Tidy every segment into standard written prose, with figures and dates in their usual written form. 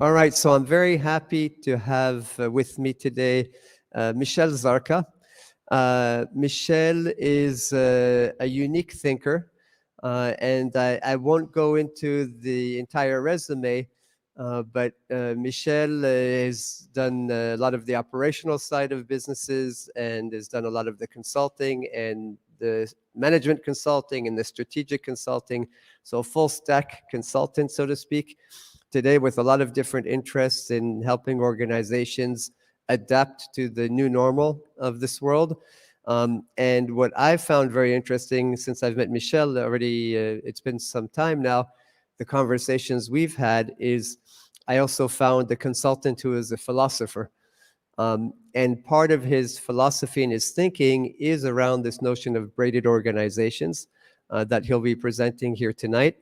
All right, so I'm very happy to have with me today Michel Zarka. Michel is a unique thinker, and I won't go into the entire resume, but Michel has done a lot of the operational side of businesses and has done a lot of the consulting and the management consulting and the strategic consulting, so a full stack consultant, so to speak, today with a lot of different interests in helping organizations adapt to the new normal of this world. And what I've found very interesting since I've met Michel already, it's been some time now, the conversations we've had is I also found a consultant who is a philosopher. And part of his philosophy and his thinking is around this notion of braided organizations that he'll be presenting here tonight.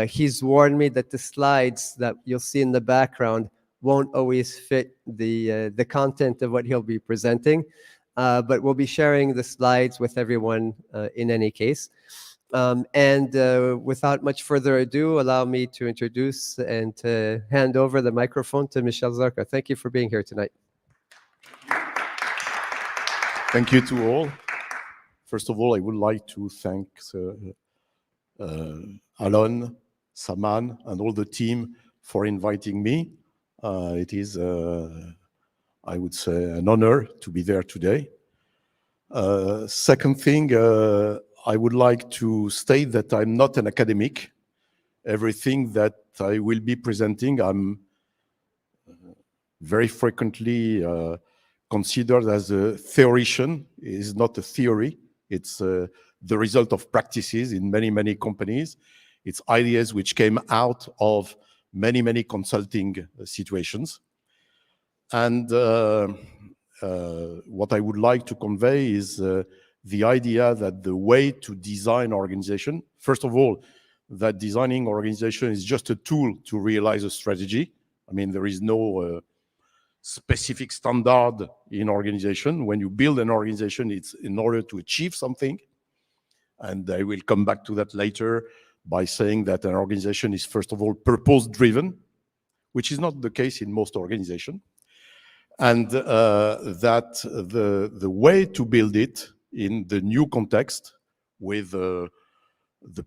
He's warned me that the slides that you'll see in the background won't always fit the content of what he'll be presenting, but we'll be sharing the slides with everyone in any case. Without much further ado, allow me to introduce and to hand over the microphone to Michel Zarka. Thank you for being here tonight. Thank you to all. First of all, I would like to thank Alon, Saman, and all the team for inviting me. It is, I would say, an honor to be there today. Second thing, I would like to state that I'm not an academic. Everything that I will be presenting, I'm very frequently considered as a theoretician. It is not a theory. It's the result of practices in many, many companies. It's ideas which came out of many, many consulting situations. And what I would like to convey is the idea that the way to design organization, first of all, that designing organization is just a tool to realize a strategy. I mean, there is no specific standard in organization. When you build an organization, it's in order to achieve something. And I will come back to that later by saying that an organization is, first of all, purpose-driven, which is not the case in most organizations. And that the way to build it in the new context with the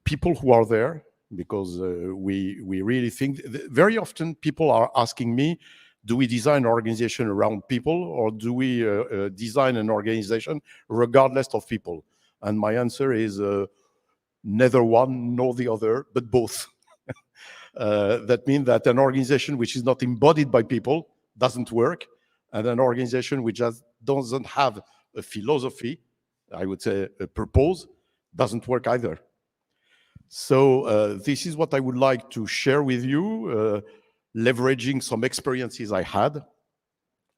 people who are there, because we really think, very often people are asking me, do we design an organization around people or do we design an organization regardless of people? And my answer is neither one nor the other, but both. That means that an organization which is not embodied by people doesn't work, and an organization which just doesn't have a philosophy, I would say a purpose, doesn't work either. So this is what I would like to share with you, leveraging some experiences I had.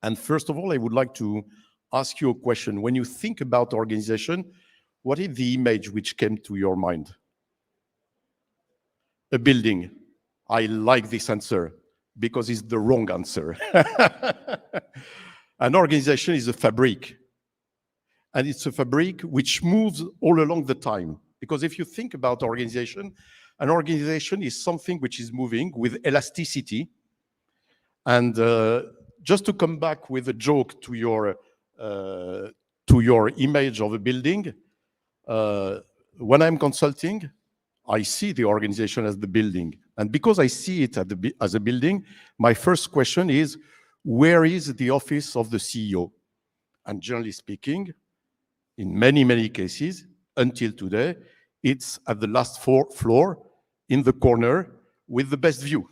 And first of all, I would like to ask you a question. When you think about organization, what is the image which came to your mind? A building. I like this answer because it's the wrong answer. An organization is a fabric. And it's a fabric which moves all along the time. Because if you think about organization, an organization is something which is moving with elasticity. And just to come back with a joke to your image of a building, when I'm consulting, I see the organization as the building. And because I see it as a building, my first question is, where is the office of the CEO? And generally speaking, in many, many cases, until today, it's at the last floor in the corner with the best view.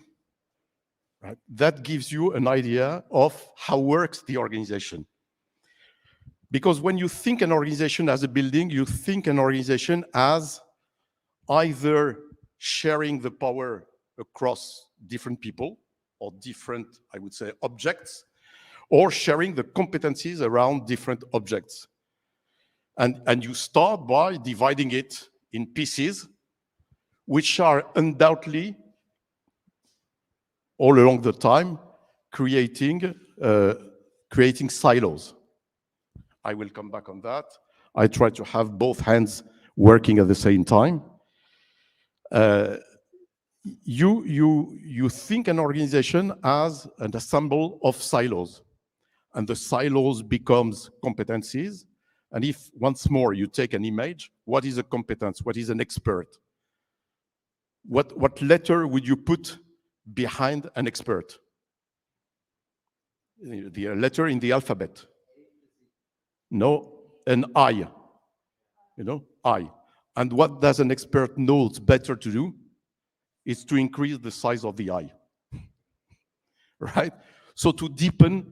Right? That gives you an idea of how works the organization. Because when you think an organization as a building, you think an organization as either sharing the power across different people or different, I would say, objects, or sharing the competencies around different objects. And you start by dividing it in pieces, which are undoubtedly, all along the time, creating silos. I will come back on that. I try to have both hands working at the same time. you think an organization as an ensemble of silos, and the silos becomes competencies. And if once more you take an image, what is a competence? What is an expert? What letter would you put behind an expert? The letter in the alphabet. No, an I. I. And what does an expert know it's better to do? It's to increase the size of the eye. Right? So to deepen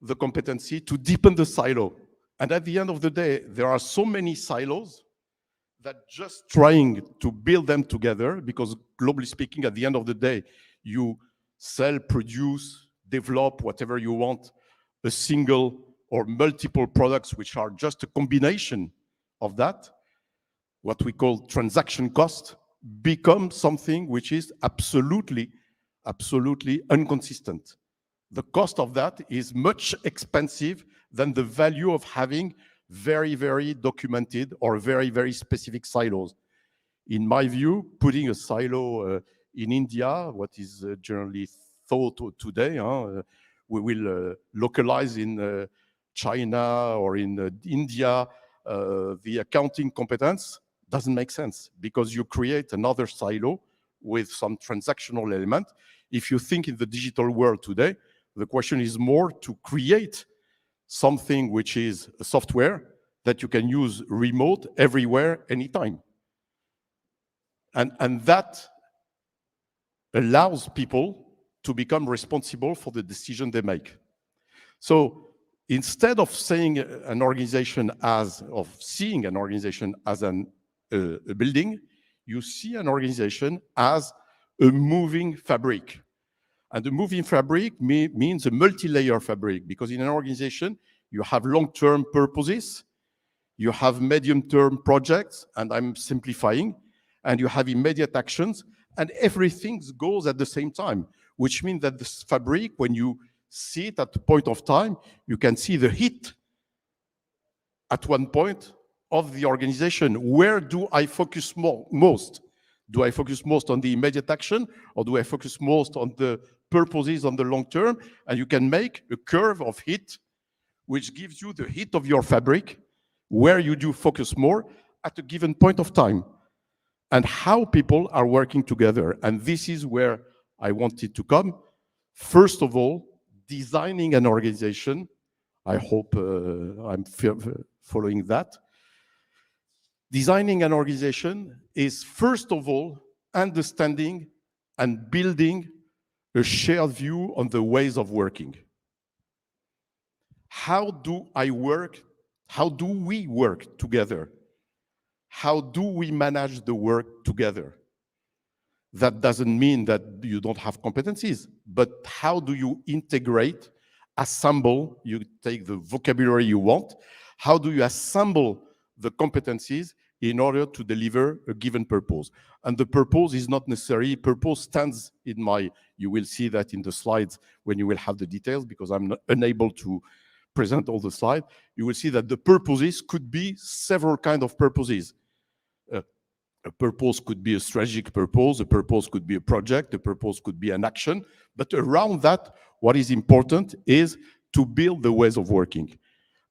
the competency, to deepen the silo. And at the end of the day, there are so many silos that just trying to build them together, because globally speaking, at the end of the day, you sell, produce, develop, whatever you want, a single or multiple products which are just a combination of that, what we call transaction cost, become something which is absolutely inconsistent. The cost of that is much expensive than the value of having very documented or very specific silos. In my view, putting a silo in India, what is generally thought today, we will localize in China or in India the accounting competence, doesn't make sense, because you create another silo with some transactional element. If you think in the digital world today, the question is more to create something which is a software that you can use remote, everywhere, anytime. And that allows people to become responsible for the decision they make. So instead of seeing an organization as a building, you see an organization as a moving fabric. And the moving fabric means a multi-layer fabric, because in an organization, you have long-term purposes, you have medium-term projects, and I'm simplifying, and you have immediate actions, and everything goes at the same time, which means that this fabric, when you see it at the point of time, you can see the heat at one point of the organization. Where do I focus most? Do I focus most on the immediate action, or do I focus most on the purposes on the long term? And you can make a curve of heat, which gives you the heat of your fabric, where you do focus more at a given point of time, and how people are working together. And this is where I wanted to come. First of all, designing an organization, I hope I'm following that. Designing an organization is, first of all, understanding and building a shared view on the ways of working. How do I work? How do we work together? How do we manage the work together? That doesn't mean that you don't have competencies, but how do you integrate, assemble, you take the vocabulary you want, how do you assemble the competencies in order to deliver a given purpose? And the purpose is not necessarily, purpose stands in my, you will see that in the slides when you will have the details, because I'm not unable to present all the slides. You will see that the purposes could be several kinds of purposes. A purpose could be a strategic purpose, a purpose could be a project, a purpose could be an action. But around that, what is important is to build the ways of working.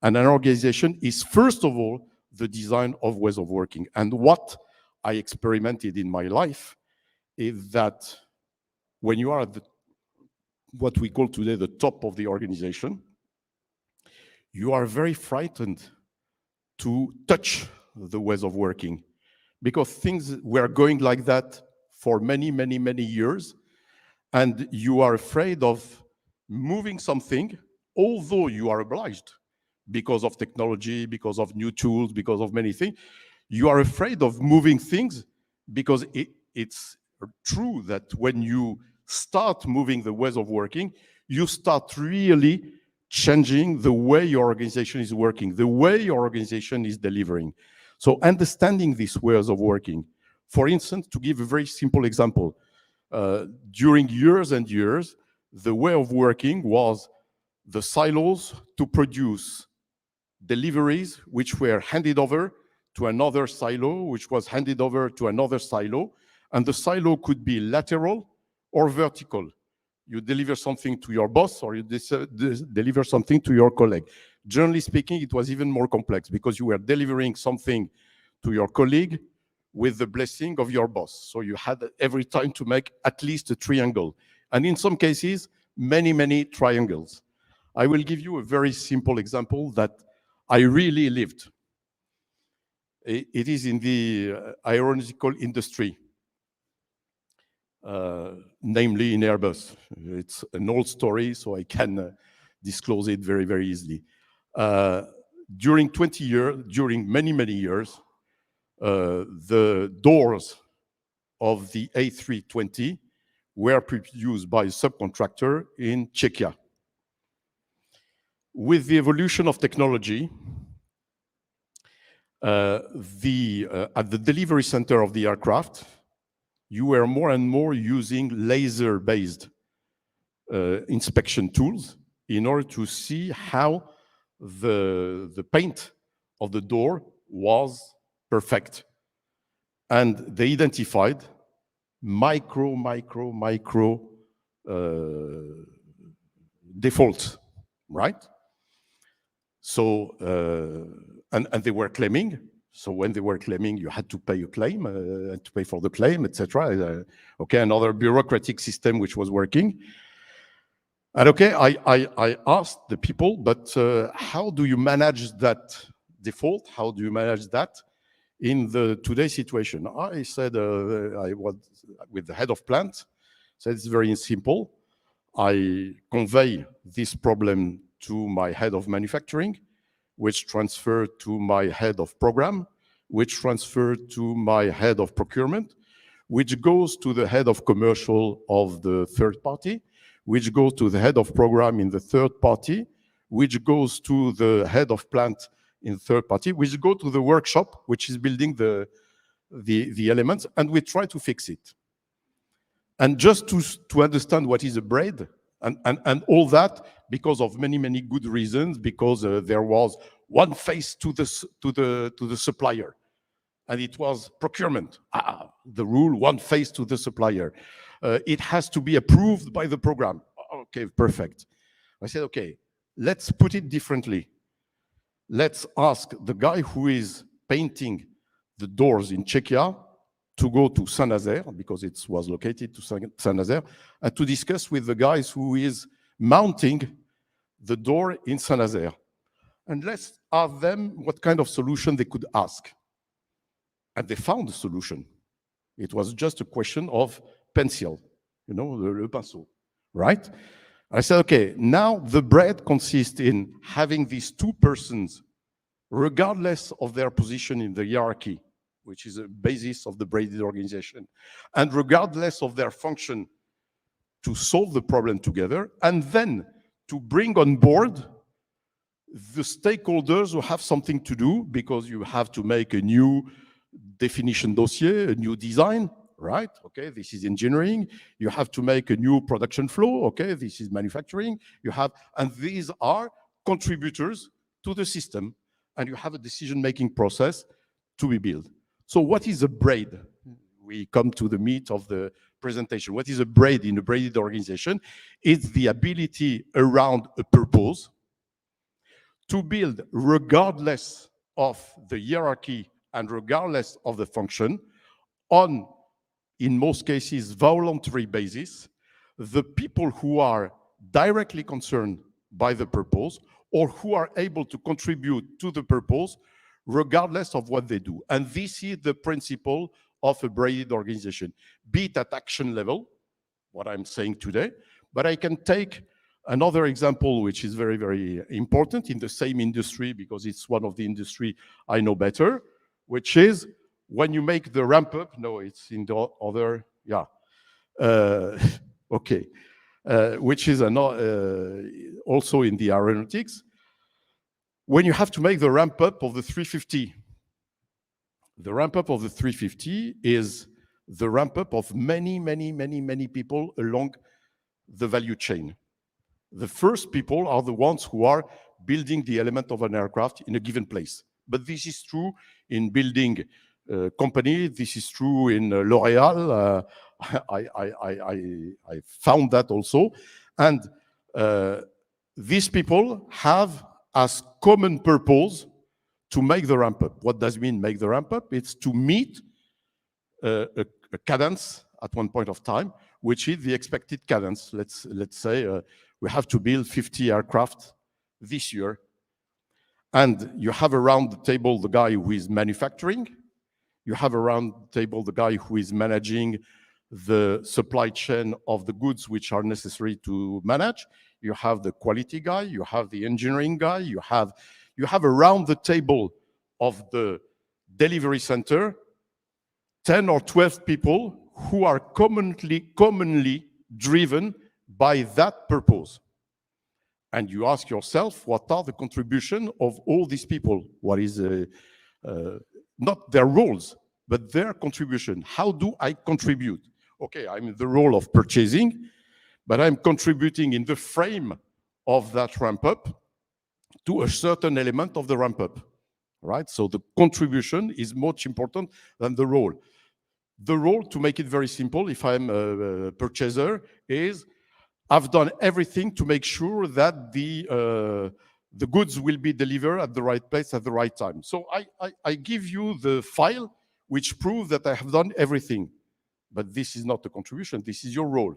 And an organization is, first of all, the design of ways of working. And what I experimented in my life is that when you are at what we call today the top of the organization, you are very frightened to touch the ways of working, because things were going like that for many years, and you are afraid of moving something, although you are obliged because of technology, because of new tools, because of many things. You are afraid of moving things because it's true that when you start moving the ways of working, you start really changing the way your organization is working, the way your organization is delivering. So understanding these ways of working, for instance, to give a very simple example, during years and years, the way of working was the silos to produce deliveries which were handed over to another silo, which was handed over to another silo. And the silo could be lateral or vertical. You deliver something to your boss or you deliver something to your colleague. Generally speaking, it was even more complex because you were delivering something to your colleague with the blessing of your boss. So you had every time to make at least a triangle. And in some cases, many, many triangles. I will give you a very simple example that I really lived. It is in the aeronautical industry. Namely in Airbus. It's an old story, so I can disclose it very, very easily. During many, many years, the doors of the A320 were produced by a subcontractor in Czechia. With the evolution of technology, at the delivery center of the aircraft, you were more and more using laser-based inspection tools in order to see how the paint of the door was perfect. And they identified micro defaults, right? So, and they were claiming. So when they were claiming, you had to pay a claim, to pay for the claim, etc. Okay, another bureaucratic system which was working. And okay, I asked the people, but how do you manage that default? How do you manage that in the today's situation? I said, I was with the head of plant, said it's very simple. I convey this problem to my head of manufacturing, which transferred to my head of program, which transferred to my head of procurement, which goes to the head of commercial of the third party, which goes to the head of program in the third party, which goes to the head of plant in third party, which go to the workshop, which is building the elements, and we try to fix it. And just to understand what is a braid, and all that, because of many, many good reasons, because there was one face to the supplier, and it was procurement. The rule, one face to the supplier. It has to be approved by the program. Okay, perfect. I said, okay, let's put it differently. Let's ask the guy who is painting the doors in Czechia to go to Saint-Nazaire, because it was located to Saint-Nazaire, and to discuss with the guys who is mounting the door in Saint-Nazaire. And let's ask them what kind of solution they could ask. And they found a solution. It was just a question of pencil, you know, le pinceau, right? I said, okay, now the braid consists in having these two persons, regardless of their position in the hierarchy, which is a basis of the braided organization, and regardless of their function, to solve the problem together, and then to bring on board the stakeholders who have something to do, because you have to make a new definition dossier, a new design, right? Okay, this is engineering. You have to make a new production flow. Okay, this is manufacturing. And these are contributors to the system, and you have a decision-making process to be built. So what is a braid? We come to the meat of the presentation. What is a braid in a braided organization? It's the ability around a purpose to build, regardless of the hierarchy and regardless of the function, on, in most cases, voluntary basis, the people who are directly concerned by the purpose or who are able to contribute to the purpose regardless of what they do. And this is the principle of a braided organization, be it at action level, what I'm saying today, but I can take another example which is very, very important in the same industry, because it's one of the industry I know better, which is when you make the ramp up. No, it's in the other, yeah. Okay. Which is also in the aeronautics. When you have to make the ramp up of the 350, the ramp up of the 350 is the ramp up of many, many, many, many people along the value chain. The first people are the ones who are building the element of an aircraft in a given place. But this is true in building company. This is true in L'Oréal. I found that also. And these people have as common purpose to make the ramp up. What does it mean, make the ramp up? It's to meet a cadence at one point of time, which is the expected cadence. Let's say we have to build 50 aircraft this year. And you have around the table the guy who is manufacturing. You have around the table the guy who is managing the supply chain of the goods which are necessary to manage. You have the quality guy, you have the engineering guy, you have around the table of the delivery center 10 or 12 people who are commonly driven by that purpose. And you ask yourself, what are the contribution of all these people? What is not their roles, but their contribution? How do I contribute? Okay, I'm in the role of purchasing, but I'm contributing in the frame of that ramp up to a certain element of the ramp up, right? So the contribution is much important than the role. The role, to make it very simple, if I'm a purchaser, is I've done everything to make sure that the goods will be delivered at the right place at the right time. So I give you the file which proves that I have done everything. But this is not a contribution, this is your role.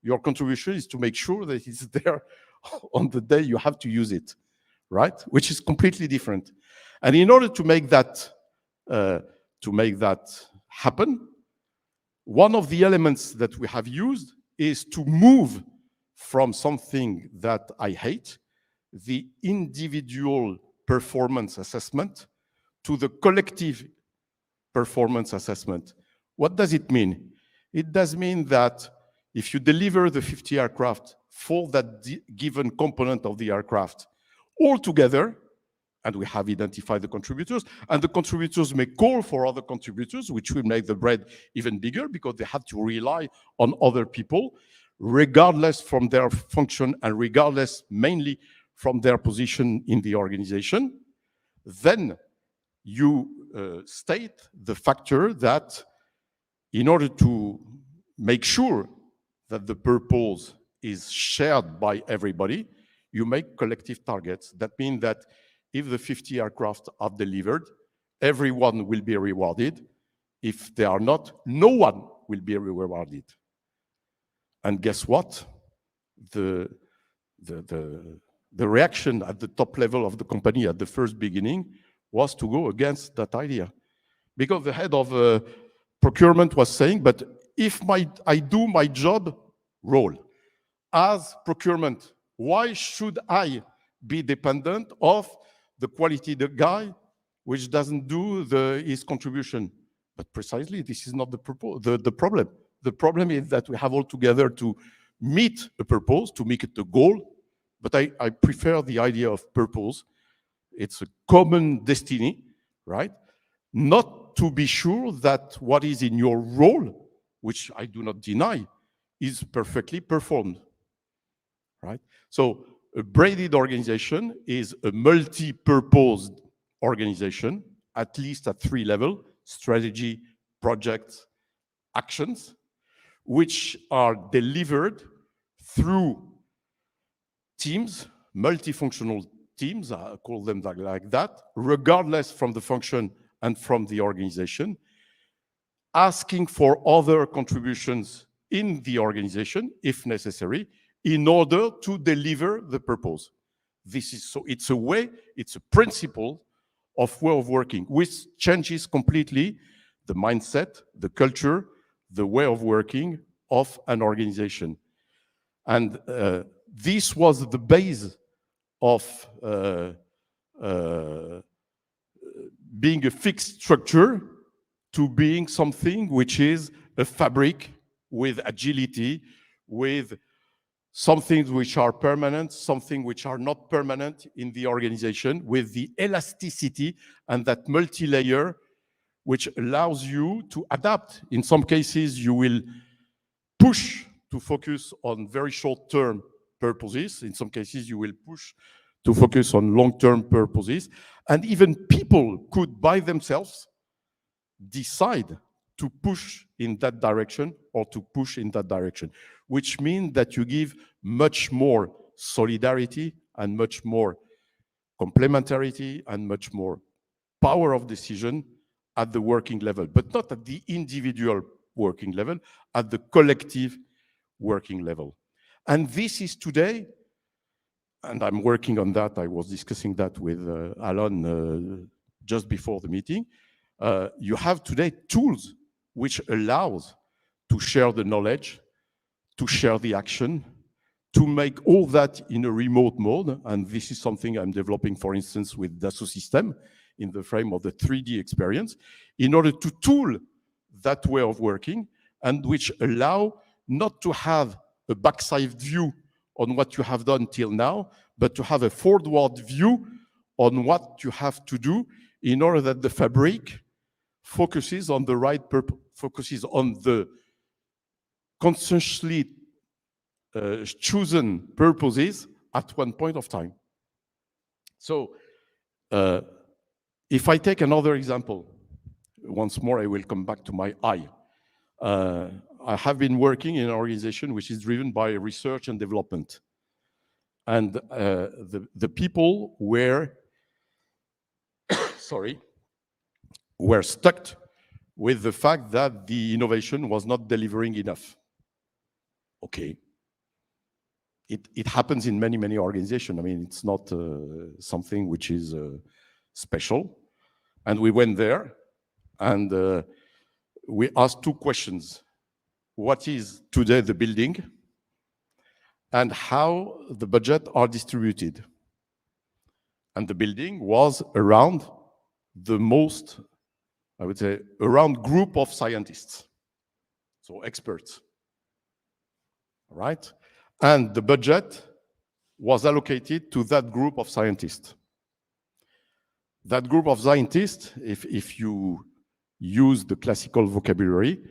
Your contribution is to make sure that it's there on the day you have to use it, right? Which is completely different. And in order to make that happen, one of the elements that we have used is to move from something that I hate, the individual performance assessment, to the collective performance assessment. What does it mean? It does mean that if you deliver the 50 aircraft for that given component of the aircraft all together, and we have identified the contributors, and the contributors may call for other contributors, which will make the bread even bigger because they have to rely on other people, regardless from their function and regardless mainly from their position in the organization. Then you state the factor that in order to make sure that the purpose is shared by everybody, you make collective targets. That means that if the 50 aircraft are delivered, everyone will be rewarded. If they are not, no one will be rewarded. And guess what? The reaction at the top level of the company at the first beginning was to go against that idea. Because the head of procurement was saying, but if I do my job role as procurement, why should I be dependent of the quality the guy which doesn't do his contribution? But precisely, this is not the problem. The problem is that we have all together to meet a purpose, to make it a goal. But I prefer the idea of purpose. It's a common destiny, right? Not to be sure that what is in your role, which I do not deny, is perfectly performed, right? So a braided organization is a multi-purpose organization, at least at 3 levels: strategy, projects, actions, which are delivered through teams, multifunctional teams, I call them like that, regardless from the function and from the organization, asking for other contributions in the organization, if necessary, in order to deliver the purpose. This is so, it's a way, it's a principle of way of working, which changes completely the mindset, the culture, the way of working of an organization. And this was the base of being a fixed structure to being something which is a fabric with agility, with some things which are permanent, something which are not permanent in the organization, with the elasticity and that multi-layer which allows you to adapt. In some cases, you will push to focus on very short-term purposes. In some cases, you will push to focus on long-term purposes. And even people could, by themselves, decide to push in that direction or to push in that direction, which means that you give much more solidarity and much more complementarity and much more power of decision at the working level, but not at the individual working level, at the collective working level. And this is today, and I'm working on that, I was discussing that with Alan just before the meeting, you have today tools which allows to share the knowledge, to share the action, to make all that in a remote mode. And this is something I'm developing, for instance, with Dassault System in the frame of the 3D experience, in order to tool that way of working, and which allow not to have a backside view on what you have done till now, but to have a forward view on what you have to do in order that the fabric focuses on the right purpose, focuses on the consciously chosen purposes at one point of time. So if I take another example, once more I will come back to my eye. I have been working in an organization which is driven by research and development. And the people were, were stuck with the fact that the innovation was not delivering enough. Okay. It happens in many, many organizations. I mean, it's not something which is special. And we went there and we asked two questions. What is today the building and how the budget are distributed? And the building was around the most, I would say, around group of scientists, so experts, all right? And the budget was allocated to that group of scientists. That group of scientists, if you use the classical vocabulary,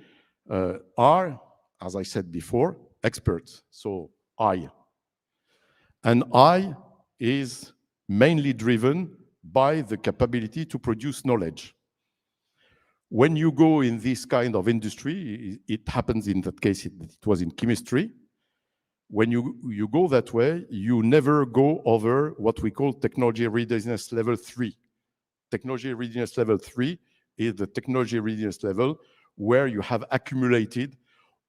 are, as I said before, experts, so I. And I is mainly driven by the capability to produce knowledge. When you go in this kind of industry, it happens in that case, it was in chemistry. When you go that way, you never go over what we call technology readiness level 3. Technology readiness level 3 is the technology readiness level where you have accumulated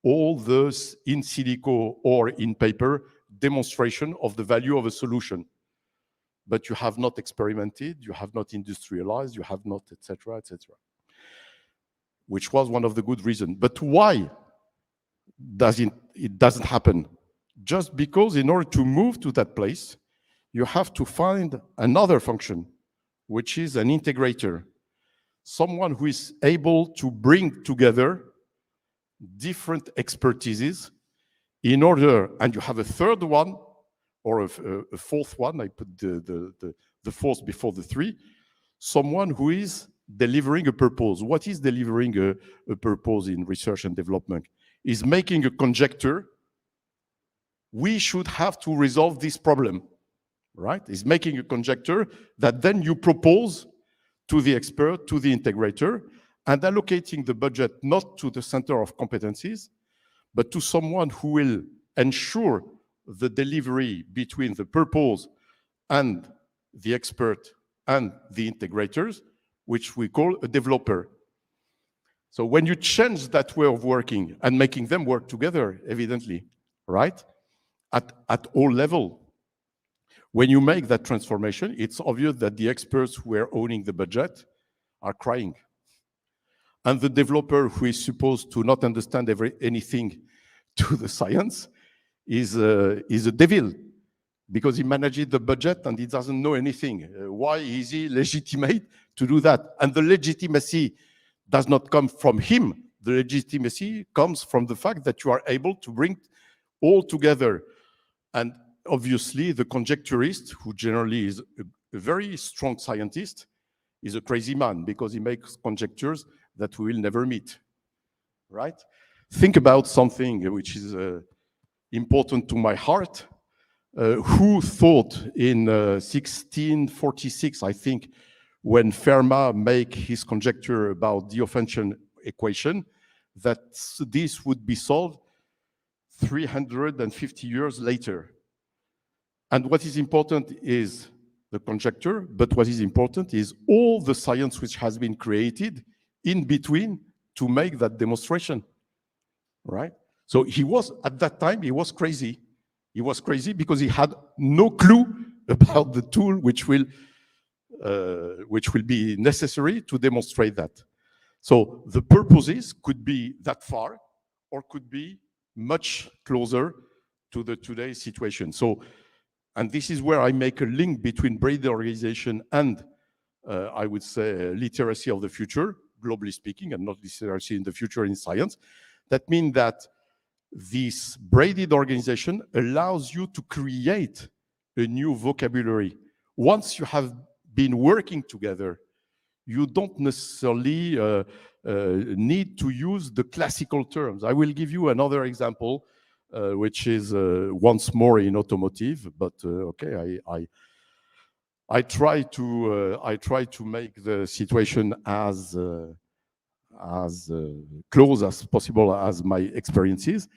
all those in silico or in paper demonstration of the value of a solution. But you have not experimented, you have not industrialized, you have not, etc., etc. Which was one of the good reasons. But why it doesn't happen? Just because in order to move to that place, you have to find another function, which is an integrator. Someone who is able to bring together different expertises in order, and you have a third one, or a fourth one, I put the fourth before the three, someone who is delivering a purpose. What is delivering a purpose in research and development? Is making a conjecture. We should have to resolve this problem, right? Is making a conjecture that then you propose to the expert, to the integrator, and allocating the budget not to the center of competencies, but to someone who will ensure the delivery between the purpose and the expert and the integrators, which we call a developer. So when you change that way of working and making them work together, evidently, right? At all levels, when you make that transformation, it's obvious that the experts who are owning the budget are crying. And the developer who is supposed to not understand anything to the science is a devil, because he manages the budget and he doesn't know anything. Why is he legitimate to do that? And the legitimacy does not come from him. The legitimacy comes from the fact that you are able to bring all together. And obviously, the conjecturist, who generally is a very strong scientist, is a crazy man, because he makes conjectures that we will never meet, right? Think about something which is important to my heart. Who thought in 1646, I think, when Fermat make his conjecture about the Diophantian equation, that this would be solved 350 years later. And what is important is the conjecture, but what is important is all the science which has been created in between to make that demonstration, right? So he was, at that time, he was crazy. He was crazy because he had no clue about the tool which will be necessary to demonstrate that. So the purposes could be that far or could be much closer to the today's situation. So, and this is where I make a link between braided organization and I would say literacy of the future, globally speaking, and not literacy in the future in science. That means that this braided organization allows you to create a new vocabulary. Once you have been working together, you don't necessarily need to use the classical terms. I will give you another example, which is once more in automotive, but okay, I try to make the situation as close as possible as my experiences.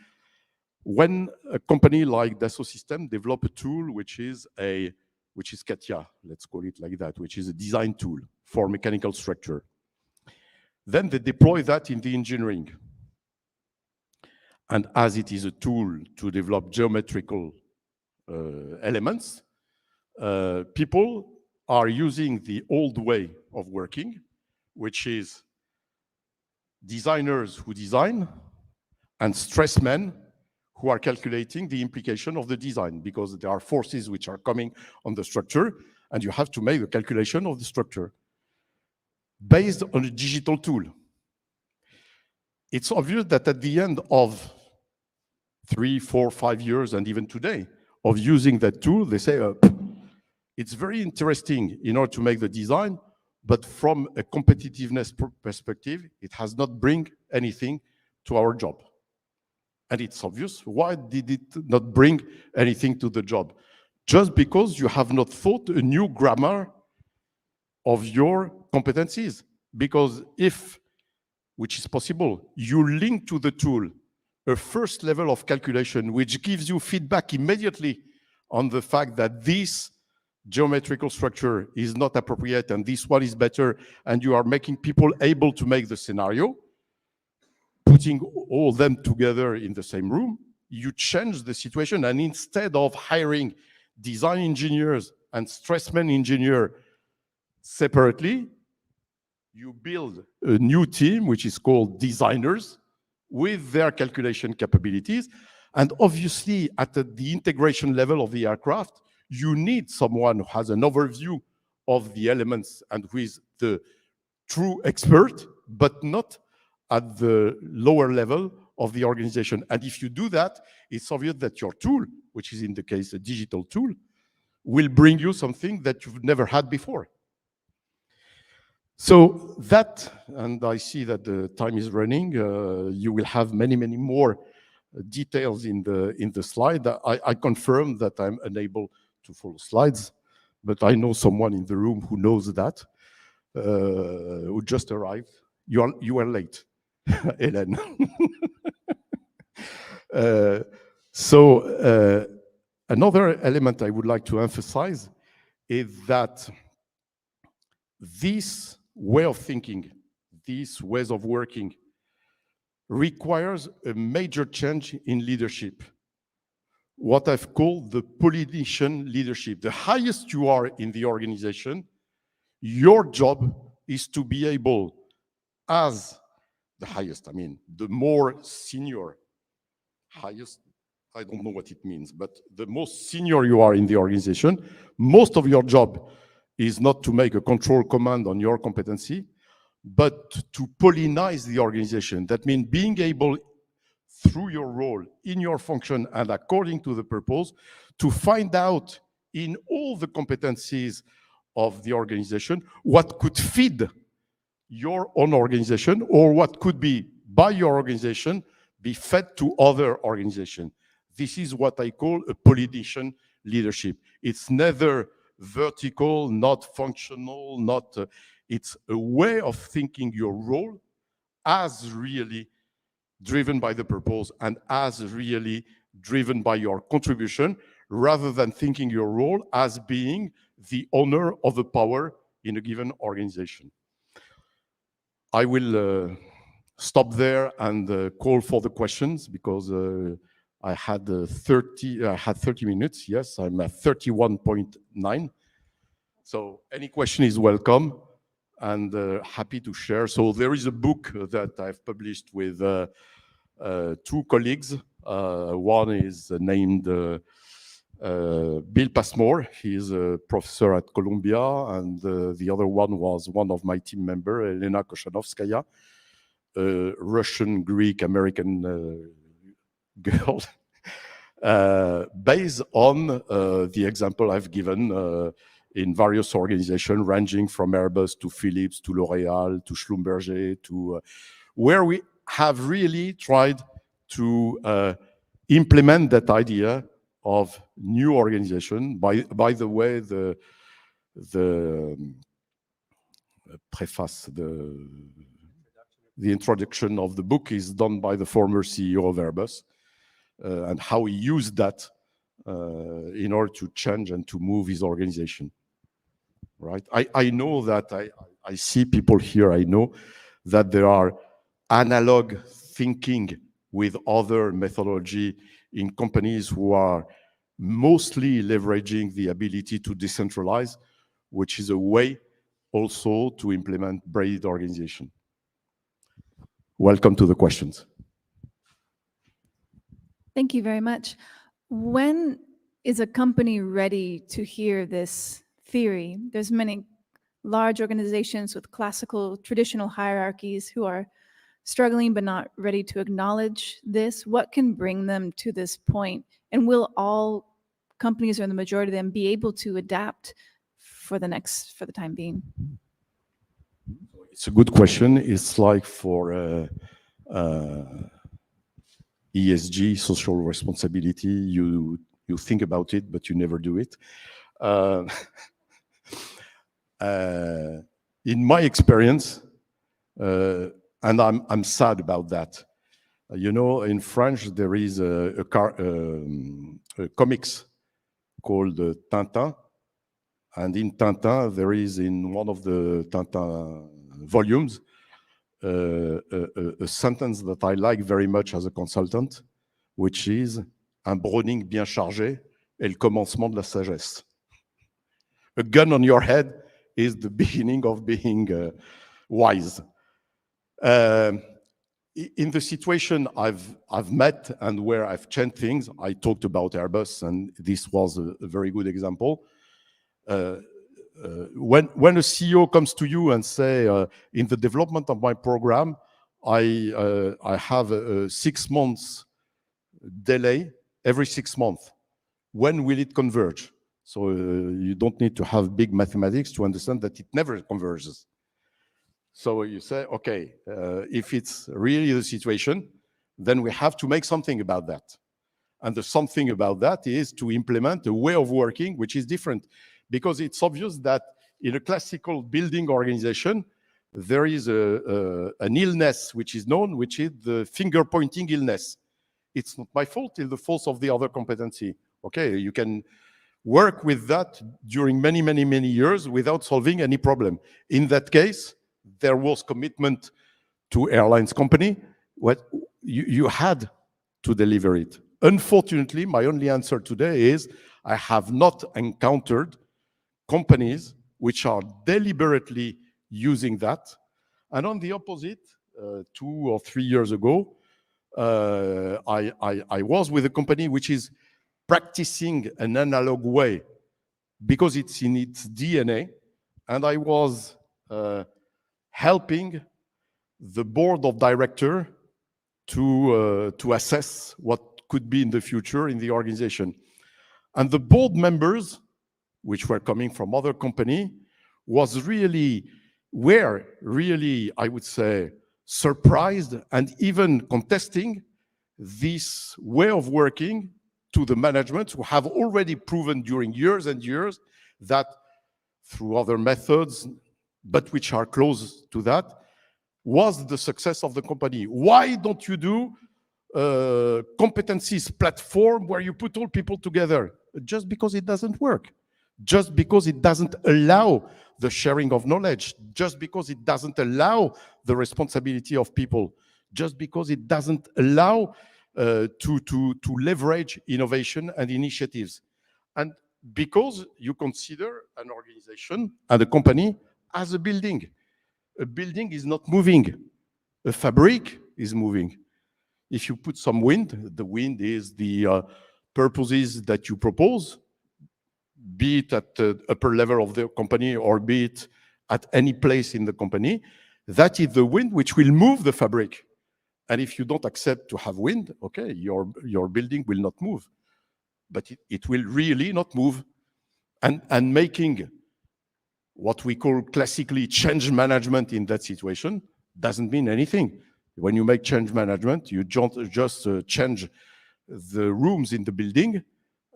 When a company like Dassault Systèmes develop a tool which is CATIA, let's call it like that, which is a design tool for mechanical structure, then they deploy that in the engineering. And as it is a tool to develop geometrical elements, people are using the old way of working, which is designers who design and stressmen who are calculating the implication of the design, because there are forces which are coming on the structure, and you have to make the calculation of the structure based on a digital tool. It's obvious that at the end of 3, 4, 5 years, and even today, of using that tool, they say, it's very interesting in order to make the design, but from a competitiveness perspective, it has not bring anything to our job. And it's obvious, why did it not bring anything to the job? Just because you have not thought a new grammar of your competencies. Because if, which is possible, you link to the tool a first level of calculation which gives you feedback immediately on the fact that this geometrical structure is not appropriate and this one is better, and you are making people able to make the scenario, putting all them together in the same room, you change the situation. And instead of hiring design engineers and stressman engineer separately, you build a new team, which is called designers, with their calculation capabilities. And obviously, at the integration level of the aircraft, you need someone who has an overview of the elements and who is the true expert, but not at the lower level of the organization. And if you do that, it's obvious that your tool, which is in the case a digital tool, will bring you something that you've never had before. So that, and I see that the time is running, you will have many, many more details in the slide. I confirm that I'm unable to follow slides, but I know someone in the room who knows that, who just arrived. You are late, Hélène. Another element I would like to emphasize is that this way of thinking, these ways of working, requires a major change in leadership. What I've called the politician leadership. The highest you are in the organization, your job is to be able, as the highest, I mean, the more senior, highest, I don't know what it means, but the most senior you are in the organization, most of your job is not to make a control command on your competency, but to pollinize the organization. That means being able, through your role, in your function, and according to the purpose, to find out in all the competencies of the organization what could feed your own organization, or what could be, by your organization, be fed to other organizations. This is what I call a politician leadership. It's neither vertical, not functional, not. It's a way of thinking your role as really driven by the purpose and as really driven by your contribution, rather than thinking your role as being the owner of the power in a given organization. I will stop there and call for the questions, because I had 30 minutes. Yes, I'm at 31.9. So any question is welcome, and happy to share. So there is a book that I've published with two colleagues. One is named Bill Passmore. He is a professor at Columbia, and the other one was one of my team members, Elena Koshanovskaya, a Russian, Greek, American girl, based on the example I've given in various organizations, ranging from Airbus to Philips to L'Oréal to Schlumberger, to where we have really tried to implement that idea of new organization. By the way, the preface, the introduction of the book is done by the former CEO of Airbus, and how he used that in order to change and to move his organization. Right? I know that I see people here. I know that there are analog thinking with other methodology in companies who are mostly leveraging the ability to decentralize, which is a way also to implement braided organization. Welcome to the questions. Thank you very much. When is a company ready to hear this theory? There's many large organizations with classical, traditional hierarchies who are struggling but not ready to acknowledge this. What can bring them to this point? And will all companies, or the majority of them, be able to adapt for the time being? It's a good question. It's like for ESG, social responsibility, you think about it, but you never do it. In my experience, and I'm sad about that. You know, in French, there is a comics called Tintin. And in Tintin, there is, in one of the Tintin volumes, a sentence that I like very much as a consultant, which is un Browning bien chargé est le commencement de la sagesse. A gun on your head is the beginning of being wise. In the situation I've met and where I've changed things, I talked about Airbus, and this was a very good example. When a CEO comes to you and say, in the development of my program, I have a 6 months delay every 6 months. When will it converge? So you don't need to have big mathematics to understand that it never converges. So you say, okay, if it's really the situation, then we have to make something about that. And the something about that is to implement a way of working which is different. Because it's obvious that in a classical building organization, there is an illness which is known, which is the finger-pointing illness. It's not my fault, it's the fault of the other competency. Okay, you can work with that during many, many, many years without solving any problem. In that case, there was commitment to airlines company. What you had to deliver it. Unfortunately, my only answer today is I have not encountered companies which are deliberately using that. And on the opposite, 2 or 3 years ago, I was with a company which is practicing an analog way because it's in its DNA. And I was helping the board of directors to assess what could be in the future in the organization. And the board members, which were coming from other company, were really, I would say, surprised and even contesting this way of working to the management who have already proven during years and years that through other methods, but which are close to that, was the success of the company. Why don't you do competencies platform where you put all people together? Just because it doesn't work. Just because it doesn't allow the sharing of knowledge. Just because it doesn't allow the responsibility of people. Just because it doesn't allow to leverage innovation and initiatives. And because you consider an organization and a company as a building. A building is not moving. A fabric is moving. If you put some wind, the wind is the purposes that you propose, be it at the upper level of the company or be it at any place in the company. That is the wind which will move the fabric. And if you don't accept to have wind, okay, your building will not move. But it will really not move. And making what we call classically change management in that situation doesn't mean anything. When you make change management, you just change the rooms in the building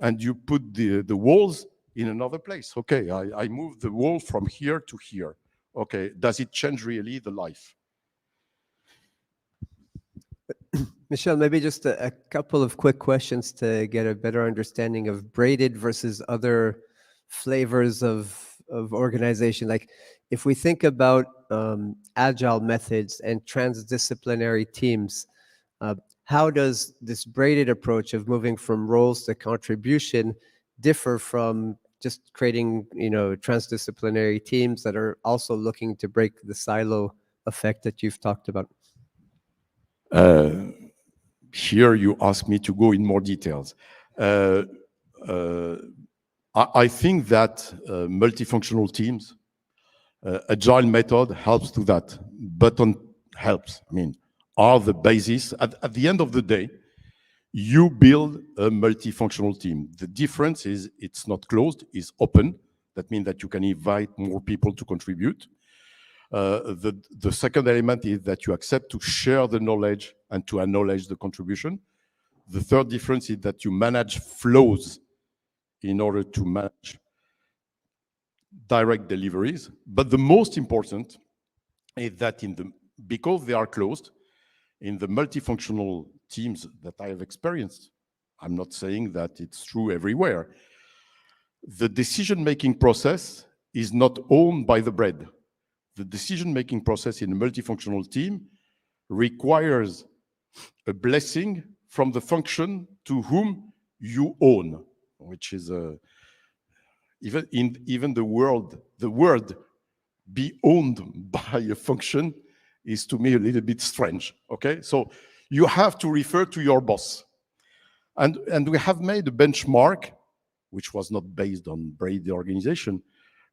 and you put the walls in another place. Okay, I move the wall from here to here. Okay, does it change really the life? Michel, maybe just a couple of quick questions to get a better understanding of braided versus other flavors of organization. Like if we think about agile methods and transdisciplinary teams, how does this braided approach of moving from roles to contribution differ from just creating, transdisciplinary teams that are also looking to break the silo effect that you've talked about? Here you ask me to go in more details. I think that multifunctional teams, agile method helps to that, but helps, are the basis. At the end of the day, you build a multifunctional team. The difference is it's not closed, it's open. That means that you can invite more people to contribute. The second element is that you accept to share the knowledge and to acknowledge the contribution. The third difference is that you manage flows in order to manage direct deliveries. But the most important is that because they are closed, in the multifunctional teams that I have experienced, I'm not saying that it's true everywhere, the decision-making process is not owned by the bread. The decision-making process in a multifunctional team requires a blessing from the function to whom you own, which is even the word be owned by a function is to me a little bit strange. Okay, so you have to refer to your boss, and we have made a benchmark, which was not based on Braided organization.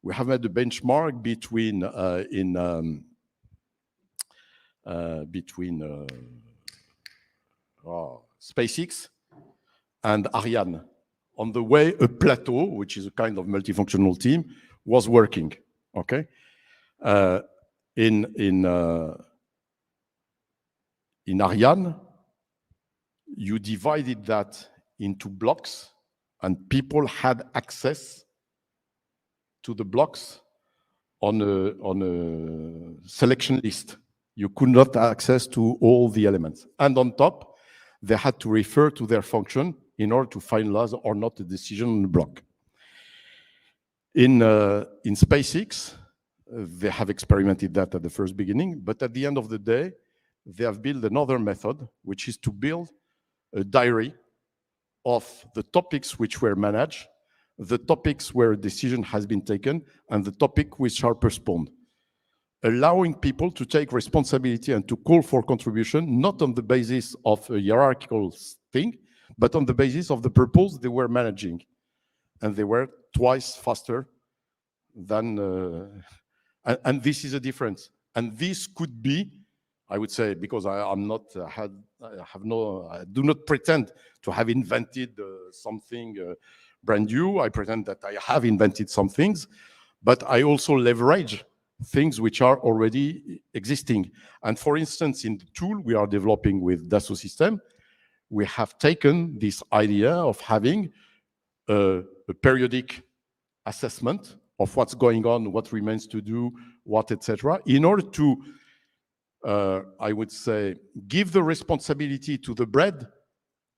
We have made a benchmark between SpaceX and Ariane, on the way a plateau, which is a kind of multifunctional team, was working. Okay, in Ariane, you divided that into blocks, and people had access to the blocks on a selection list. You could not have access to all the elements. And on top, they had to refer to their function in order to finalize or not a decision on the block. In SpaceX, they have experimented that at the first beginning, but at the end of the day, they have built another method, which is to build a diary of the topics which were managed, the topics where a decision has been taken, and the topics which are postponed, allowing people to take responsibility and to call for contribution, not on the basis of a hierarchical thing, but on the basis of the purpose they were managing. And they were twice faster than, and this is a difference. And this could be, I would say, because I do not pretend to have invented something brand new. I pretend that I have invented some things, but I also leverage things which are already existing. And for instance, in the tool we are developing with Dassault Systèmes, we have taken this idea of having a periodic assessment of what's going on, what remains to do, what, etc., in order to, I would say, give the responsibility to the bread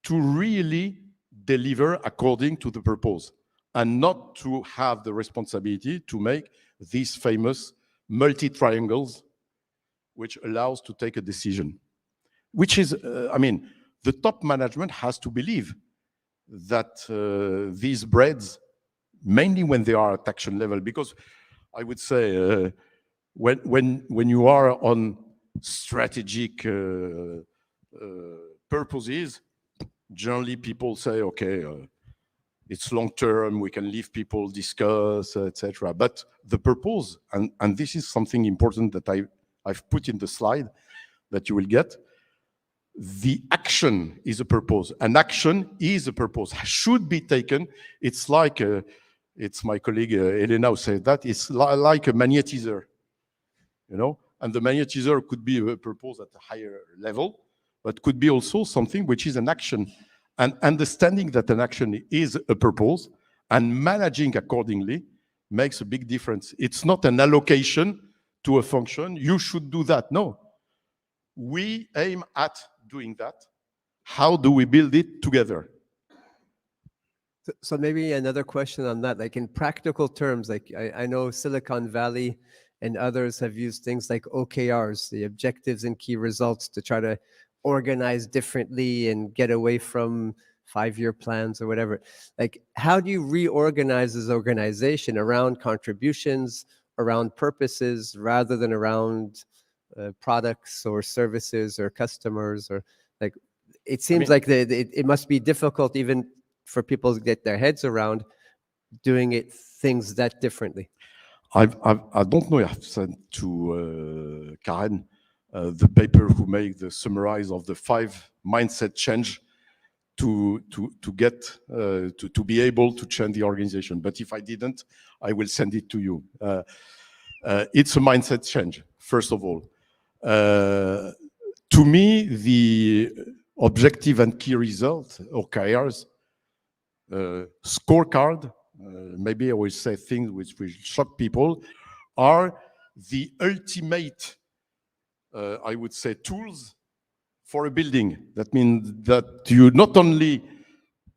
to really deliver according to the purpose, and not to have the responsibility to make these famous multi-triangles, which allows to take a decision. Which is, I mean, the top management has to believe that these breads, mainly when they are at action level, because I would say when you are on strategic purposes, generally people say, okay, it's long term, we can leave people discuss, etc. But the purpose, and this is something important that I've put in the slide that you will get, the action is a purpose. An action is a purpose, should be taken. It's like, it's my colleague Elena who said that, it's like a magnetizer, you know? And the magnetizer could be a purpose at a higher level, but could be also something which is an action. And understanding that an action is a purpose and managing accordingly makes a big difference. It's not an allocation to a function, you should do that. No. We aim at doing that. How do we build it together? So maybe another question on that, like in practical terms, like I know Silicon Valley and others have used things like OKRs, the objectives and key results, to try to organize differently and get away from 5-year plans or whatever. Like, how do you reorganize this organization around contributions, around purposes, rather than around products or services or customers? Or like, it seems like it must be difficult even for people to get their heads around doing things that differently. I don't know if I've sent to Karen the paper who made the summarize of the 5 mindset change to get to be able to change the organization. But if I didn't, I will send it to you. It's a mindset change, first of all. To me, the objective and key result, OKRs, scorecard, maybe I will say things which will shock people, are the ultimate, I would say, tools for a building. That means that you not only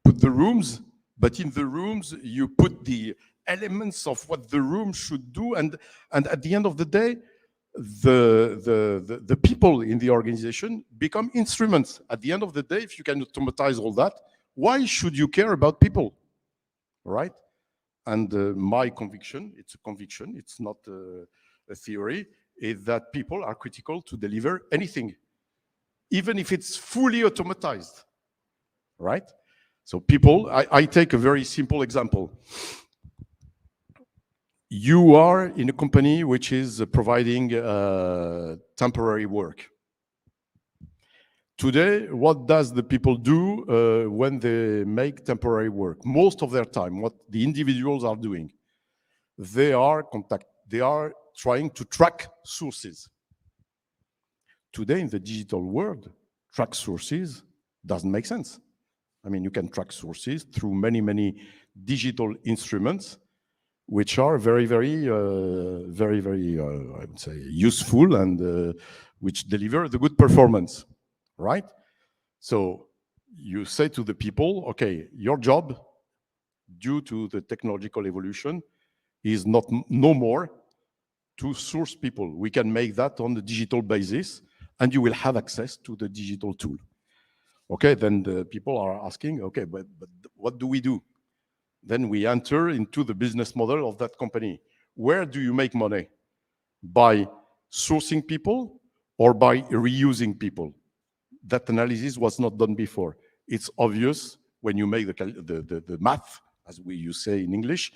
put the rooms, but in the rooms you put the elements of what the room should do, and at the end of the day, the people in the organization become instruments. At the end of the day, if you can automatize all that, why should you care about people, right? And my conviction, it's a conviction, it's not a theory, is that people are critical to deliver anything, even if it's fully automatized, right? So people, I take a very simple example. You are in a company which is providing temporary work. Today, what does the people do when they make temporary work? Most of their time, what the individuals are doing, they are trying to track sources. Today, in the digital world, track sources doesn't make sense. I mean, you can track sources through many, many digital instruments, which are very, I would say, useful and which deliver the good performance, right? So you say to the people, okay, your job, due to the technological evolution, is no more to source people. We can make that on the digital basis, and you will have access to the digital tool. Okay, then the people are asking, okay, but what do we do? Then we enter into the business model of that company. Where do you make money? By sourcing people or by reusing people? That analysis was not done before. It's obvious when you make the math, as you say in English,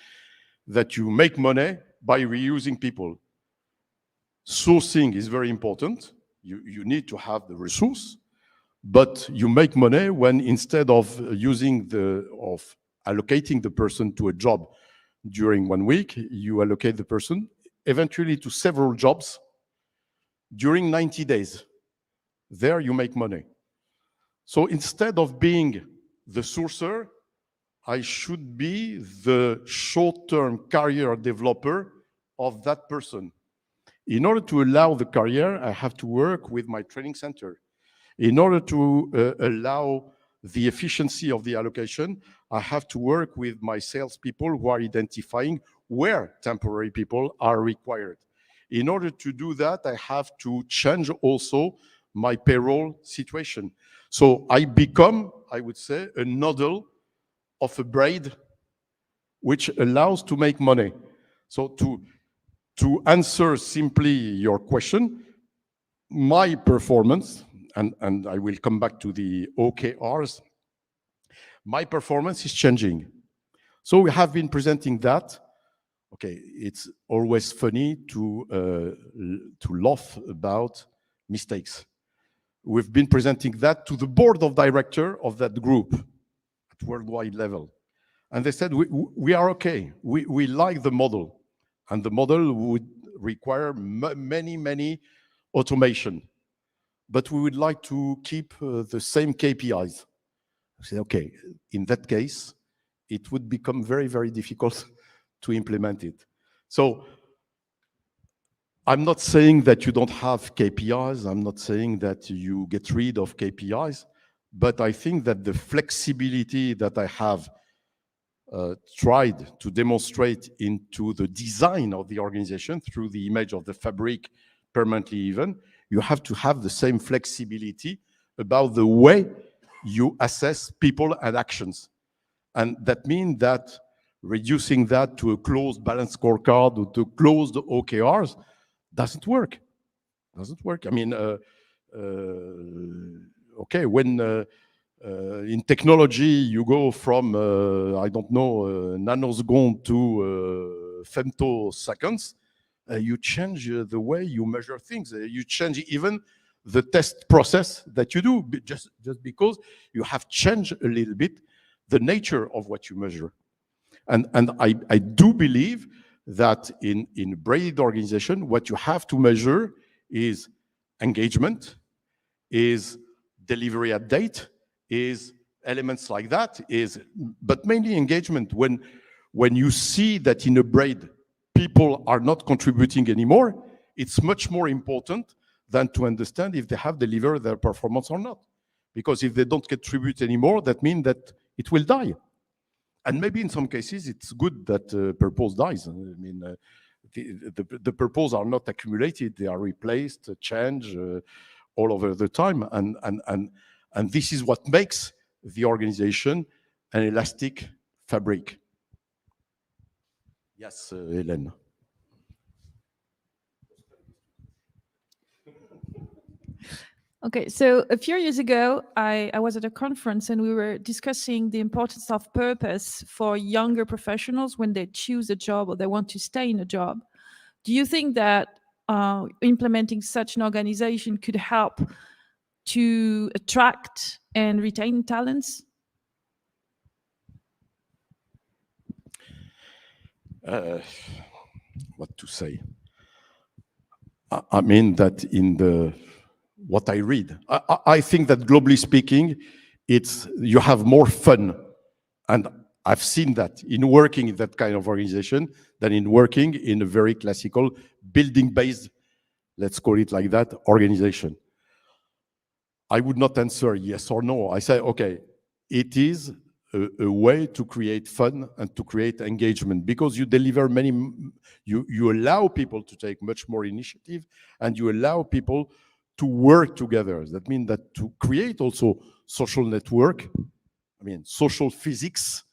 that you make money by reusing people. Sourcing is very important. You need to have the resource, but you make money when instead of allocating the person to a job during 1 week, you allocate the person eventually to several jobs during 90 days. There you make money. So instead of being the sourcer, I should be the short-term career developer of that person. In order to allow the career, I have to work with my training center. In order to allow the efficiency of the allocation, I have to work with my salespeople who are identifying where temporary people are required. In order to do that, I have to change also my payroll situation. So I become, I would say, a nodal of a braid which allows to make money. So to answer simply your question, my performance, and I will come back to the OKRs, my performance is changing. So we have been presenting that. Okay, it's always funny to laugh about mistakes. We've been presenting that to the board of director of that group at worldwide level. And they said, we are okay. We like the model. And the model would require many automation. But we would like to keep the same KPIs. I said, okay, in that case, it would become very difficult to implement it. So I'm not saying that you don't have KPIs. I'm not saying that you get rid of KPIs. But I think that the flexibility that I have tried to demonstrate into the design of the organization through the image of the fabric permanently even, you have to have the same flexibility about the way you assess people and actions. And that means that reducing that to a closed balance scorecard or to closed OKRs doesn't work. Doesn't work. I mean, okay, when in technology you go from, I don't know, nanosecond to femtoseconds, you change the way you measure things. You change even the test process that you do, just because you have changed a little bit the nature of what you measure. And I do believe that in braided organization, what you have to measure is engagement, is delivery at date, is elements like that, but mainly engagement. When you see that in a braid, people are not contributing anymore, it's much more important than to understand if they have delivered their performance or not. Because if they don't contribute anymore, that means that it will die. And maybe in some cases, it's good that purpose dies. I mean, the purpose are not accumulated; they are replaced, changed all over the time. And this is what makes the organization an elastic fabric. Yes, Hélène. Okay, so a few years ago, I was at a conference and we were discussing the importance of purpose for younger professionals when they choose a job or they want to stay in a job. Do you think that implementing such an organization could help to attract and retain talents? What to say? I mean that in what I read, I think that globally speaking, you have more fun, and I've seen that in working in that kind of organization than in working in a very classical building-based, let's call it like that, organization. I would not answer yes or no. I say, okay, it is a way to create fun and to create engagement because you deliver you allow people to take much more initiative and you allow people to work together. That means that to create also social network, I mean, social physics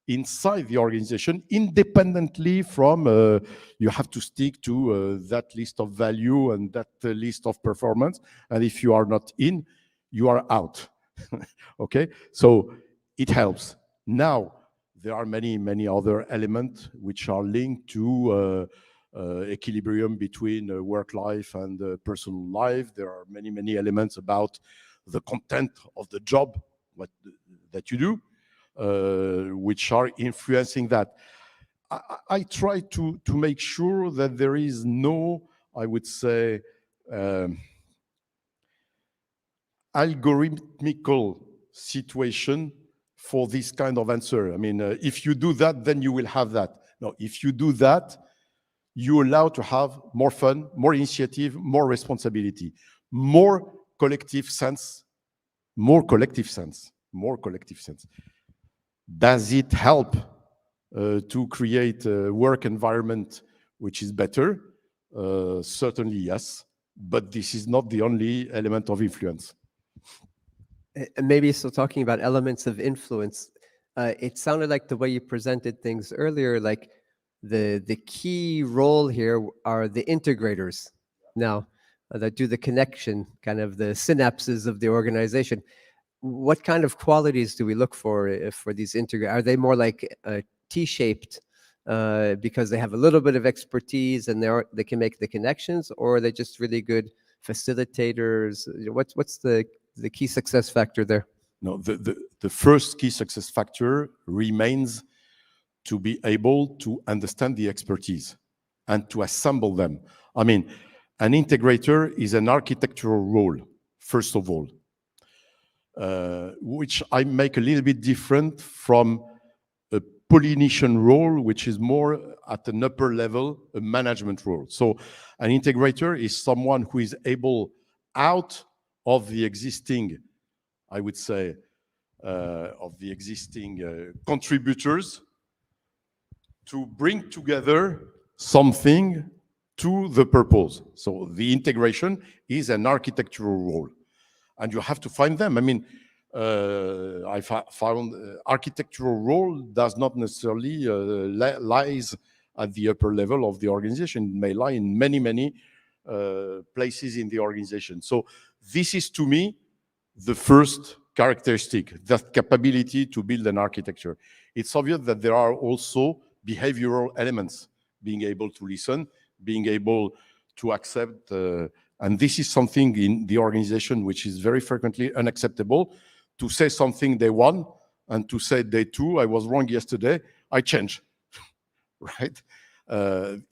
inside the organization, independently from you have to stick to that list of value and that list of performance. And if you are not in, you are out. Okay, so it helps. Now, there are many other elements which are linked to equilibrium between work life and personal life. There are many elements about the content of the job that you do, which are influencing that. I try to make sure that there is no, I would say, algorithmical situation for this kind of answer. I mean, if you do that, then you will have that. No, if you do that, you allow to have more fun, more initiative, more responsibility, more collective sense, more collective sense, more collective sense. Does it help to create a work environment which is better? Certainly, yes. But this is not the only element of influence. And maybe so talking about elements of influence, it sounded like the way you presented things earlier, like the key role here are the integrators now that do the connection, kind of the synapses of the organization. What kind of qualities do we look for these integrators? Are they more like T-shaped because they have a little bit of expertise and they can make the connections, or are they just really good facilitators? What's the key success factor there? No, the first key success factor remains to be able to understand the expertise and to assemble them. I mean, an integrator is an architectural role, first of all, which I make a little bit different from a Polynesian role, which is more at an upper level, a management role. So an integrator is someone who is able, out of the existing, I would say, of the existing contributors, to bring together something to the purpose. So the integration is an architectural role, and you have to find them. I mean, I found architectural role does not necessarily lies at the upper level of the organization. It may lie in many places in the organization. So this is, to me, the first characteristic, that capability to build an architecture. It's obvious that there are also behavioral elements, being able to listen, being able to accept, and this is something in the organization which is very frequently unacceptable, to say something day one and to say day two, I was wrong yesterday, I change, right?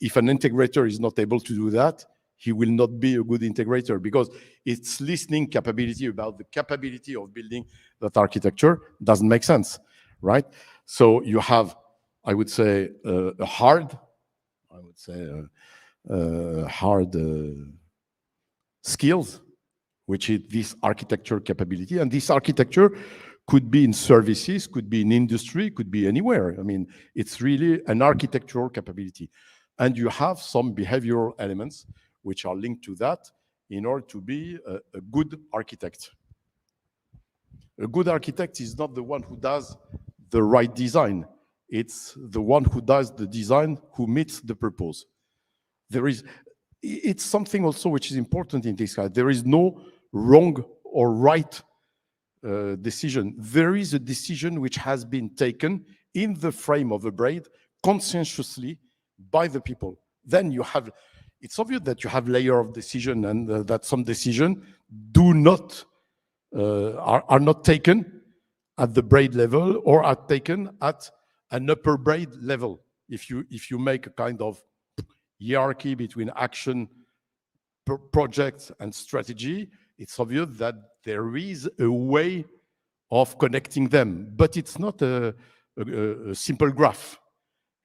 If an integrator is not able to do that, he will not be a good integrator, because its listening capability about the capability of building that architecture doesn't make sense, right? So you have, I would say, a hard skills, which is this architecture capability. And this architecture could be in services, could be in industry, could be anywhere. I mean, it's really an architectural capability. And you have some behavioral elements which are linked to that in order to be a good architect. A good architect is not the one who does the right design. It's the one who does the design who meets the purpose. It's something also which is important in this case. There is no wrong or right decision. There is a decision which has been taken in the frame of a braid conscientiously by the people. Then you have, it's obvious that you have layer of decision, and that some decision are not taken at the braid level or are taken at an upper braid level. If you make a kind of hierarchy between action, projects, and strategy, it's obvious that there is a way of connecting them, but it's not a simple graph.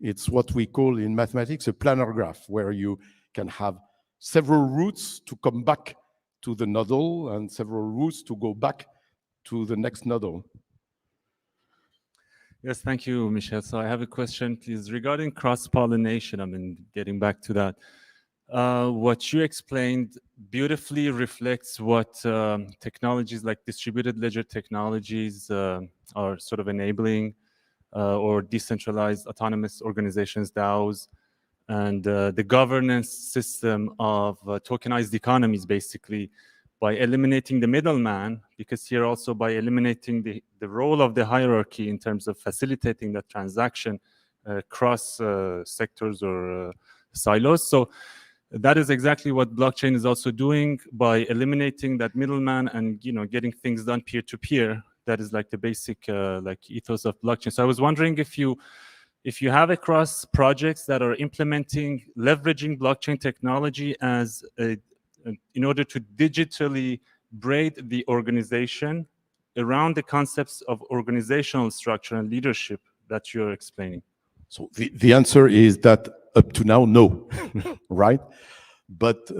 It's what we call in mathematics a planar graph, where you can have several routes to come back to the nodal and several routes to go back to the next nodal. Yes, thank you, Michel. So I have a question, please, regarding cross-pollination. I mean, getting back to that. What you explained beautifully reflects what technologies like distributed ledger technologies are sort of enabling, or decentralized autonomous organizations, DAOs, and the governance system of tokenized economies, basically, by eliminating the middleman, because here also by eliminating the role of the hierarchy in terms of facilitating that transaction across sectors or silos. So that is exactly what blockchain is also doing by eliminating that middleman and, you know, getting things done peer-to-peer. That is like the basic like ethos of blockchain. So I was wondering if you have across projects that are leveraging blockchain technology as in order to digitally braid the organization around the concepts of organizational structure and leadership that you're explaining? So the answer is that up to now, no, right? But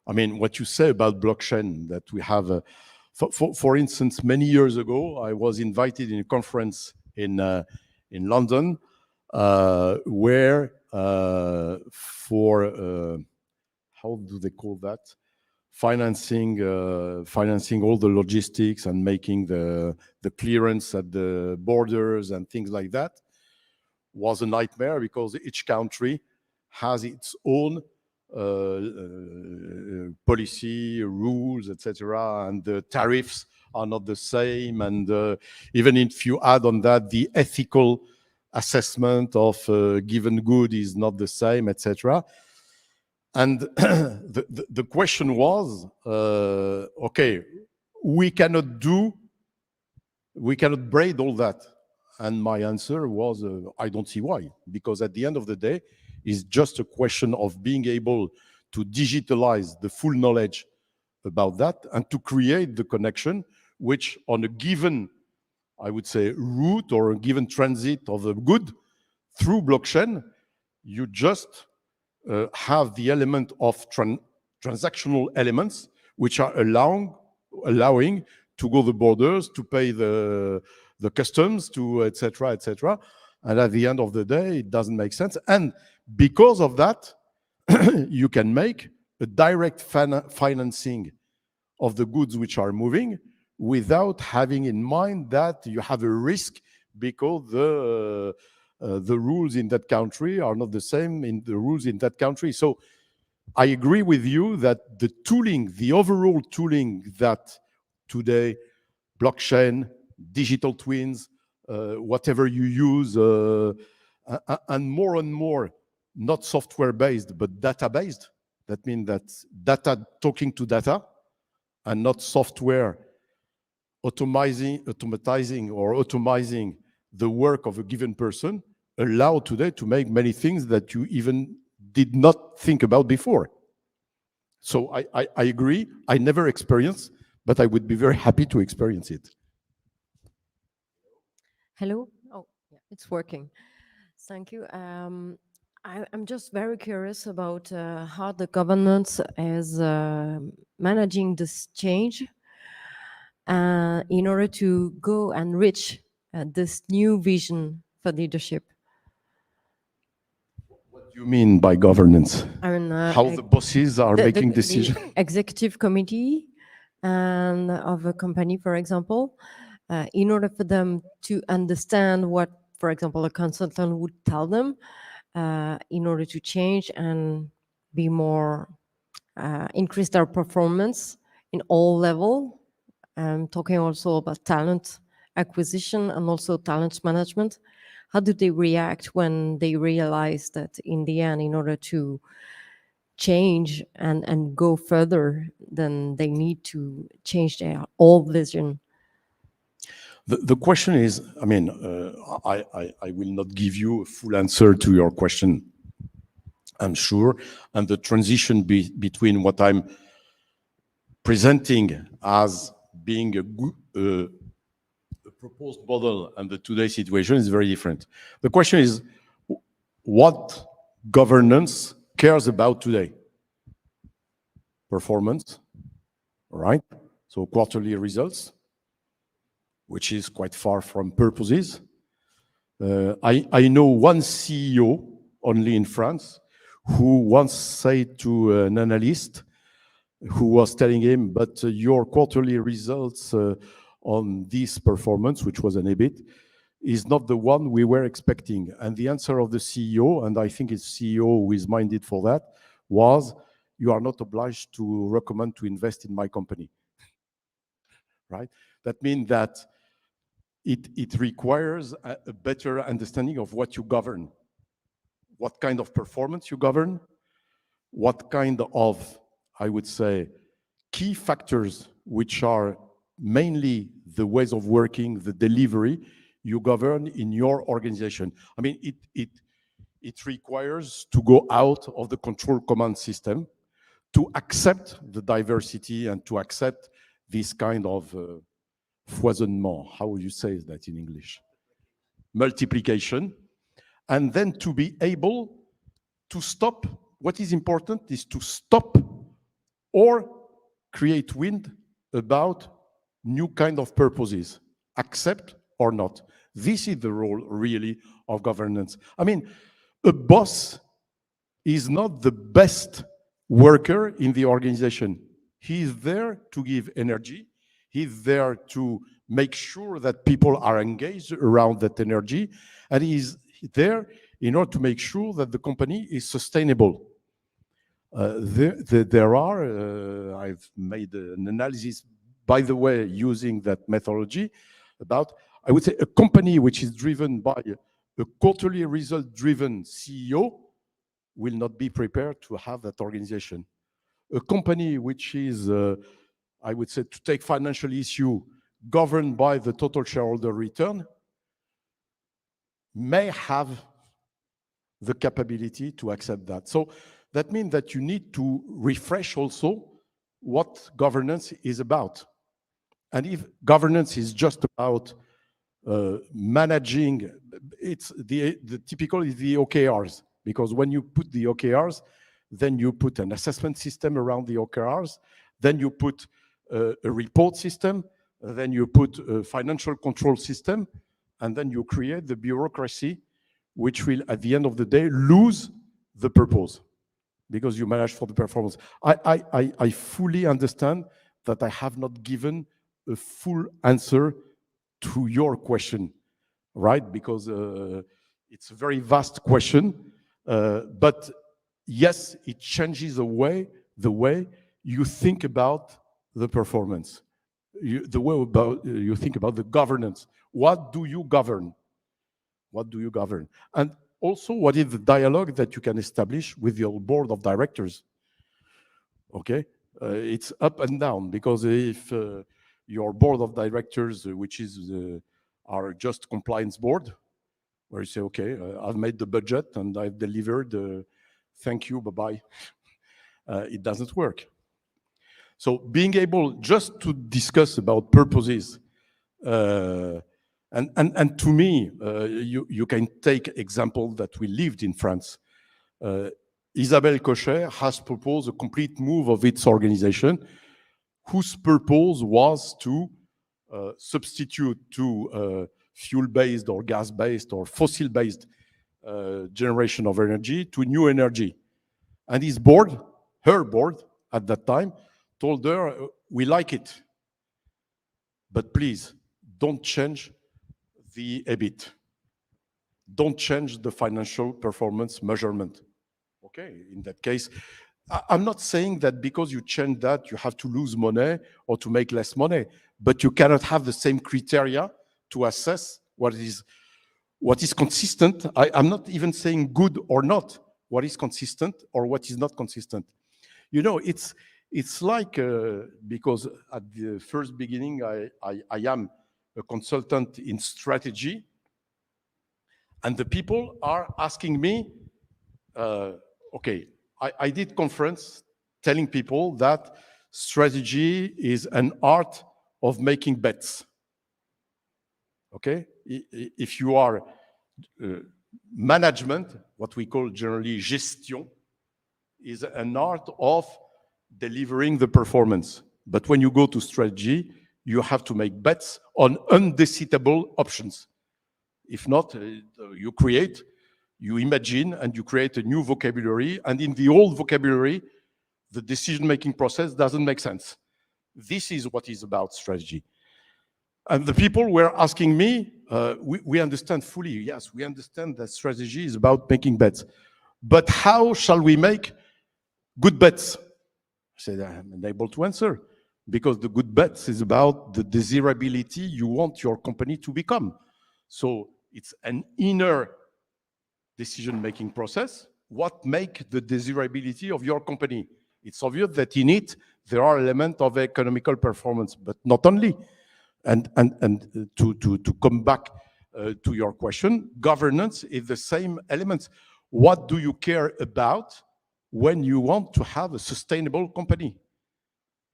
I mean, what you say about blockchain, that we have, for instance, many years ago, I was invited in a conference in London, where for how do they call that? Financing all the logistics and making the clearance at the borders and things like that was a nightmare, because each country has its own policy, rules, etc., and the tariffs are not the same. And even if you add on that the ethical assessment of a given good is not the same, etc. And the question was, okay, we cannot braid all that. And my answer was, I don't see why. Because at the end of the day, it's just a question of being able to digitalize the full knowledge about that and to create the connection, which on a given, I would say, route or a given transit of a good through blockchain, you just have the element of transactional elements, which are allowing to go the borders, to pay the customs, to etc., etc. And at the end of the day, it doesn't make sense. And because of that, you can make a direct financing of the goods which are moving without having in mind that you have a risk, because the rules in that country are not the same in the rules in that country. So I agree with you that the tooling, the overall tooling that today, blockchain, digital twins, whatever you use, and more, not software-based, but data-based. That means that data talking to data and not software automatizing or automizing the work of a given person, allow today to make many things that you even did not think about before. So I agree. I never experienced, but I would be very happy to experience it. Hello? Oh, yeah, it's working. Thank you. I'm just very curious about how the governance is managing this change in order to go and reach this new vision for leadership. What do you mean by governance? I mean, How the bosses are making decisions? The executive committee and of a company, for example, in order for them to understand what, for example, a consultant would tell them, in order to change and be more, increase their performance in all level. I'm talking also about talent acquisition and also talent management. How do they react when they realize that in the end, in order to change and go further, then they need to change their whole vision? The question is, I mean, I will not give you a full answer to your question, I'm sure. And the transition between what I'm presenting as being a proposed model and the today's situation is very different. The question is, what governance cares about today? Performance, all right? So quarterly results, which is quite far from purposes. I know one CEO only in France who once said to an analyst who was telling him, but your quarterly results on this performance, which was an EBIT, is not the one we were expecting. And the answer of the CEO, and I think it's CEO who is minded for that, was, you are not obliged to recommend to invest in my company, right? That means that it requires a better understanding of what you govern, what kind of performance you govern, what kind of, I would say, key factors, which are mainly the ways of working, the delivery, you govern in your organization. I mean, it requires to go out of the control command system, to accept the diversity and to accept this kind of foisonnement, how would you say that in English? Multiplication, and then to be able to stop. What is important is to stop or create wind about new kind of purposes, accept or not. This is the role really of governance. I mean, a boss is not the best worker in the organization. He is there to give energy. He's there to make sure that people are engaged around that energy. And he's there in order to make sure that the company is sustainable. There are, I've made an analysis, by the way, using that methodology about, I would say, a company which is driven by a quarterly result-driven CEO will not be prepared to have that organization. A company which is, I would say, to take financial issue, governed by the total shareholder return, may have the capability to accept that. So that means that you need to refresh also what governance is about. And if governance is just about managing, it's the typical is the OKRs, because when you put the OKRs, then you put an assessment system around the OKRs, then you put a report system, then you put a financial control system, and then you create the bureaucracy, which will, at the end of the day, lose the purpose, because you manage for the performance. I fully understand that I have not given a full answer to your question, right? Because it's a very vast question, but yes, it changes the way you think about the performance, the way about you think about the governance. What do you govern? What do you govern? And also, what is the dialogue that you can establish with your board of directors? Okay, it's up and down, because if your board of directors, which is are just compliance board, where you say, okay, I've made the budget and I've delivered, thank you, bye-bye. It doesn't work. So being able just to discuss about purposes, and to me, you can take example that we lived in France. Isabelle Cocher has proposed a complete move of its organization, whose purpose was to substitute to fuel-based or gas-based or fossil-based generation of energy to new energy. And his board, her board at that time, told her, we like it, but please don't change the EBIT. Don't change the financial performance measurement. Okay, in that case, I'm not saying that because you change that, you have to lose money or to make less money, but you cannot have the same criteria to assess what is consistent. I'm not even saying good or not, what is consistent or what is not consistent. You know, it's like, because at the first beginning, I am a consultant in strategy, and the people are asking me, okay, I did conference telling people that strategy is an art of making bets. Okay, if you are management, what we call generally gestion, is an art of delivering the performance. But when you go to strategy, you have to make bets on undecipherable options. If not, you imagine and you create a new vocabulary, and in the old vocabulary, the decision-making process doesn't make sense. This is what is about strategy. And the people were asking me, we understand fully, yes, we understand that strategy is about making bets, but how shall we make good bets? I said, I'm unable to answer, because the good bets is about the desirability you want your company to become. So it's an inner decision-making process. What make the desirability of your company? It's obvious that in it, there are elements of economical performance, but not only. And to come back to your question, governance is the same elements. What do you care about when you want to have a sustainable company?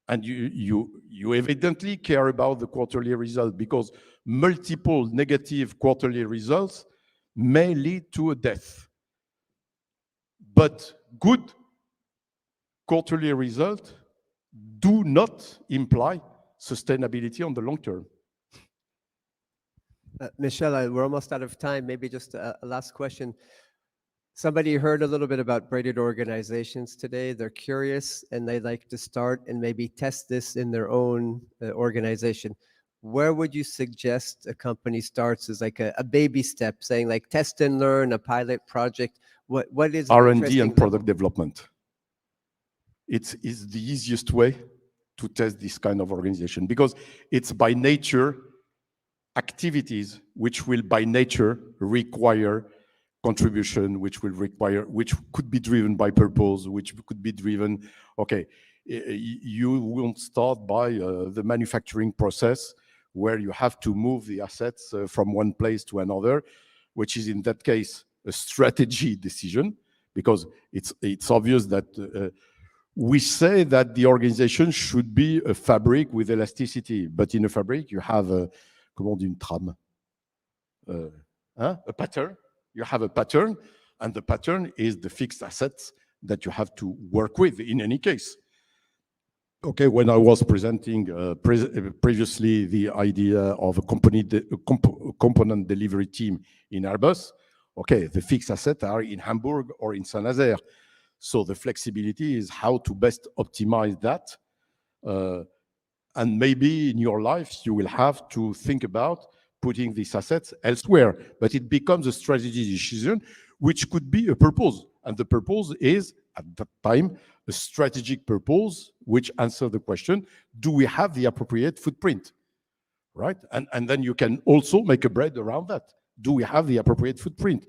And you evidently care about the quarterly result, because multiple negative quarterly results may lead to a death. But good quarterly results do not imply sustainability on the long term. Michel, we're almost out of time. Maybe just a last question. Somebody heard a little bit about braided organizations today. They're curious and they'd like to start and maybe test this in their own organization. Where would you suggest a company starts as like a baby step, saying like test and learn, a pilot project? What is R&D and product development. It's the easiest way to test this kind of organization, because it's by nature activities which will by nature require contribution, which could be driven by purpose, which could be driven, okay, you won't start by the manufacturing process where you have to move the assets from one place to another, which is in that case a strategy decision, because it's obvious that we say that the organization should be a fabric with elasticity, but in a fabric you have a, comment on dit une trame? A pattern. You have a pattern, and the pattern is the fixed assets that you have to work with in any case. Okay, when I was presenting previously the idea of a component delivery team in Airbus, okay, the fixed assets are in Hamburg or in Saint-Nazaire. So the flexibility is how to best optimize that. And maybe in your life, you will have to think about putting these assets elsewhere, but it becomes a strategy decision, which could be a purpose. And the purpose is, at that time, a strategic purpose, which answers the question, do we have the appropriate footprint, right? And then you can also make a braid around that. Do we have the appropriate footprint?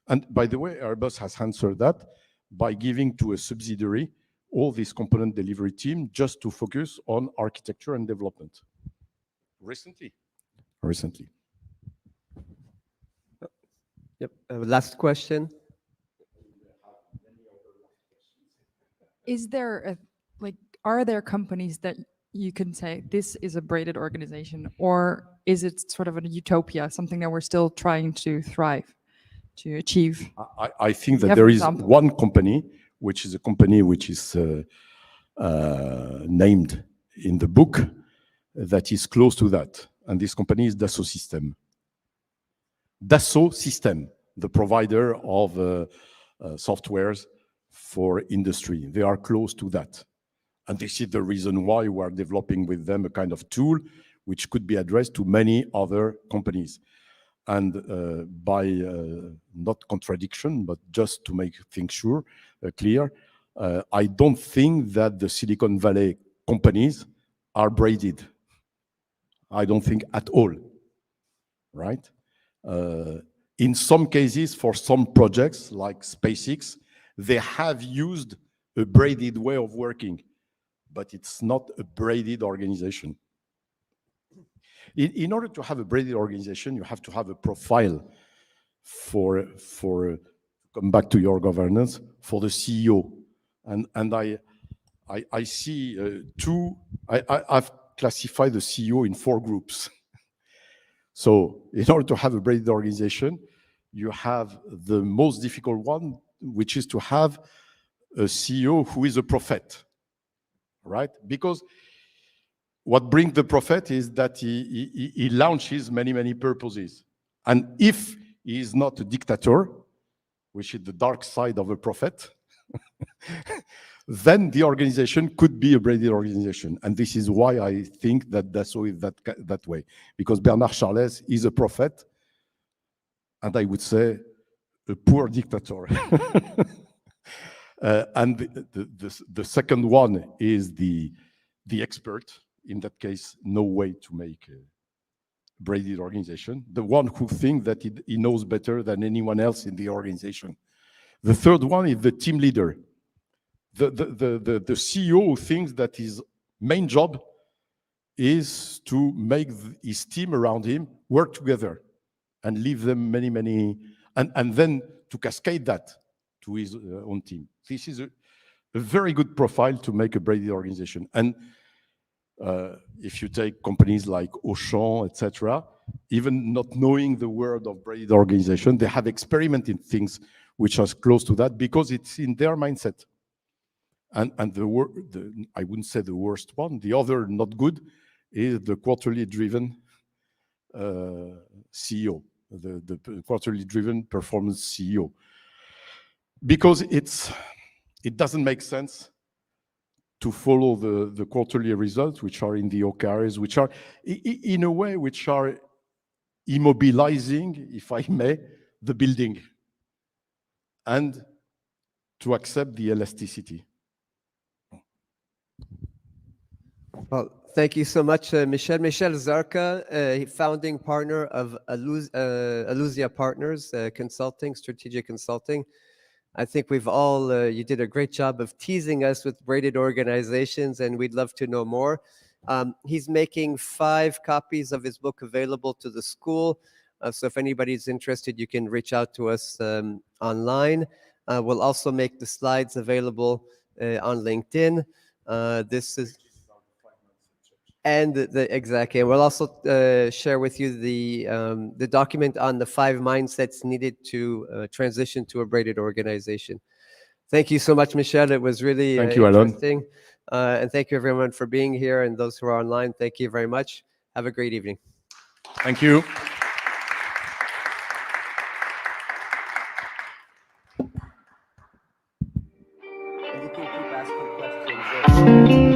And by the way, Airbus has answered that by giving to a subsidiary all this component delivery team just to focus on architecture and development. Recently. Yep. Last question. Is there are there companies that you can say this is a braided organization, or is it sort of a utopia, something that we're still trying to thrive to achieve? I think that there is one company, which is a company which is named in the book, that is close to that. And this company is Dassault Systèmes. Dassault Systèmes, the provider of softwares for industry. They are close to that. And this is the reason why we are developing with them a kind of tool which could be addressed to many other companies. And by not contradiction, but just to make things clear, I don't think that the Silicon Valley companies are braided. I don't think at all, right? In some cases, for some projects like SpaceX, they have used a braided way of working, but it's not a braided organization. In order to have a braided organization, you have to have a profile for come back to your governance, for the CEO. And I see I've classified the CEO in 4 groups. So in order to have a braided organization, you have the most difficult one, which is to have a CEO who is a prophet, right? Because what brings the prophet is that he launches many purposes. And if he is not a dictator, which is the dark side of a prophet, then the organization could be a braided organization. And this is why I think that Dassault is that way. Because Bernard Charles is a prophet, and I would say a poor dictator. And the second one is the expert. In that case, no way to make a braided organization. The one who thinks that he knows better than anyone else in the organization. The third one is the team leader. The CEO who thinks that his main job is to make his team around him work together and leave them many, and then to cascade that to his own team. This is a very good profile to make a braided organization. And If you take companies like Auchan, etc., even not knowing the word of braided organization, they have experimented things which are close to that because it's in their mindset. And I wouldn't say the worst one. The other not good is the quarterly driven CEO, the quarterly driven performance CEO, because it doesn't make sense to follow the quarterly results, which are in the OKRs, which are in a way which are immobilizing, if I may, the building, and to accept the elasticity. Well, thank you so much, Michel. Michel Zarka, founding partner of Aluzia Partners, consulting, strategic consulting. I think we've all, you did a great job of teasing us with braided organizations, and we'd love to know more. He's making 5 copies of his book available to the school. So if anybody's interested, you can reach out to us online. We'll also make the slides available on LinkedIn. This is... And exactly. We'll also share with you the document on the 5 mindsets needed to transition to a braided organization. Thank you so much, Michel. It was really Thank you, Alan. interesting. And thank you, everyone, for being here. And those who are online, thank you very much. Have a great evening. Thank you. And you can keep asking questions.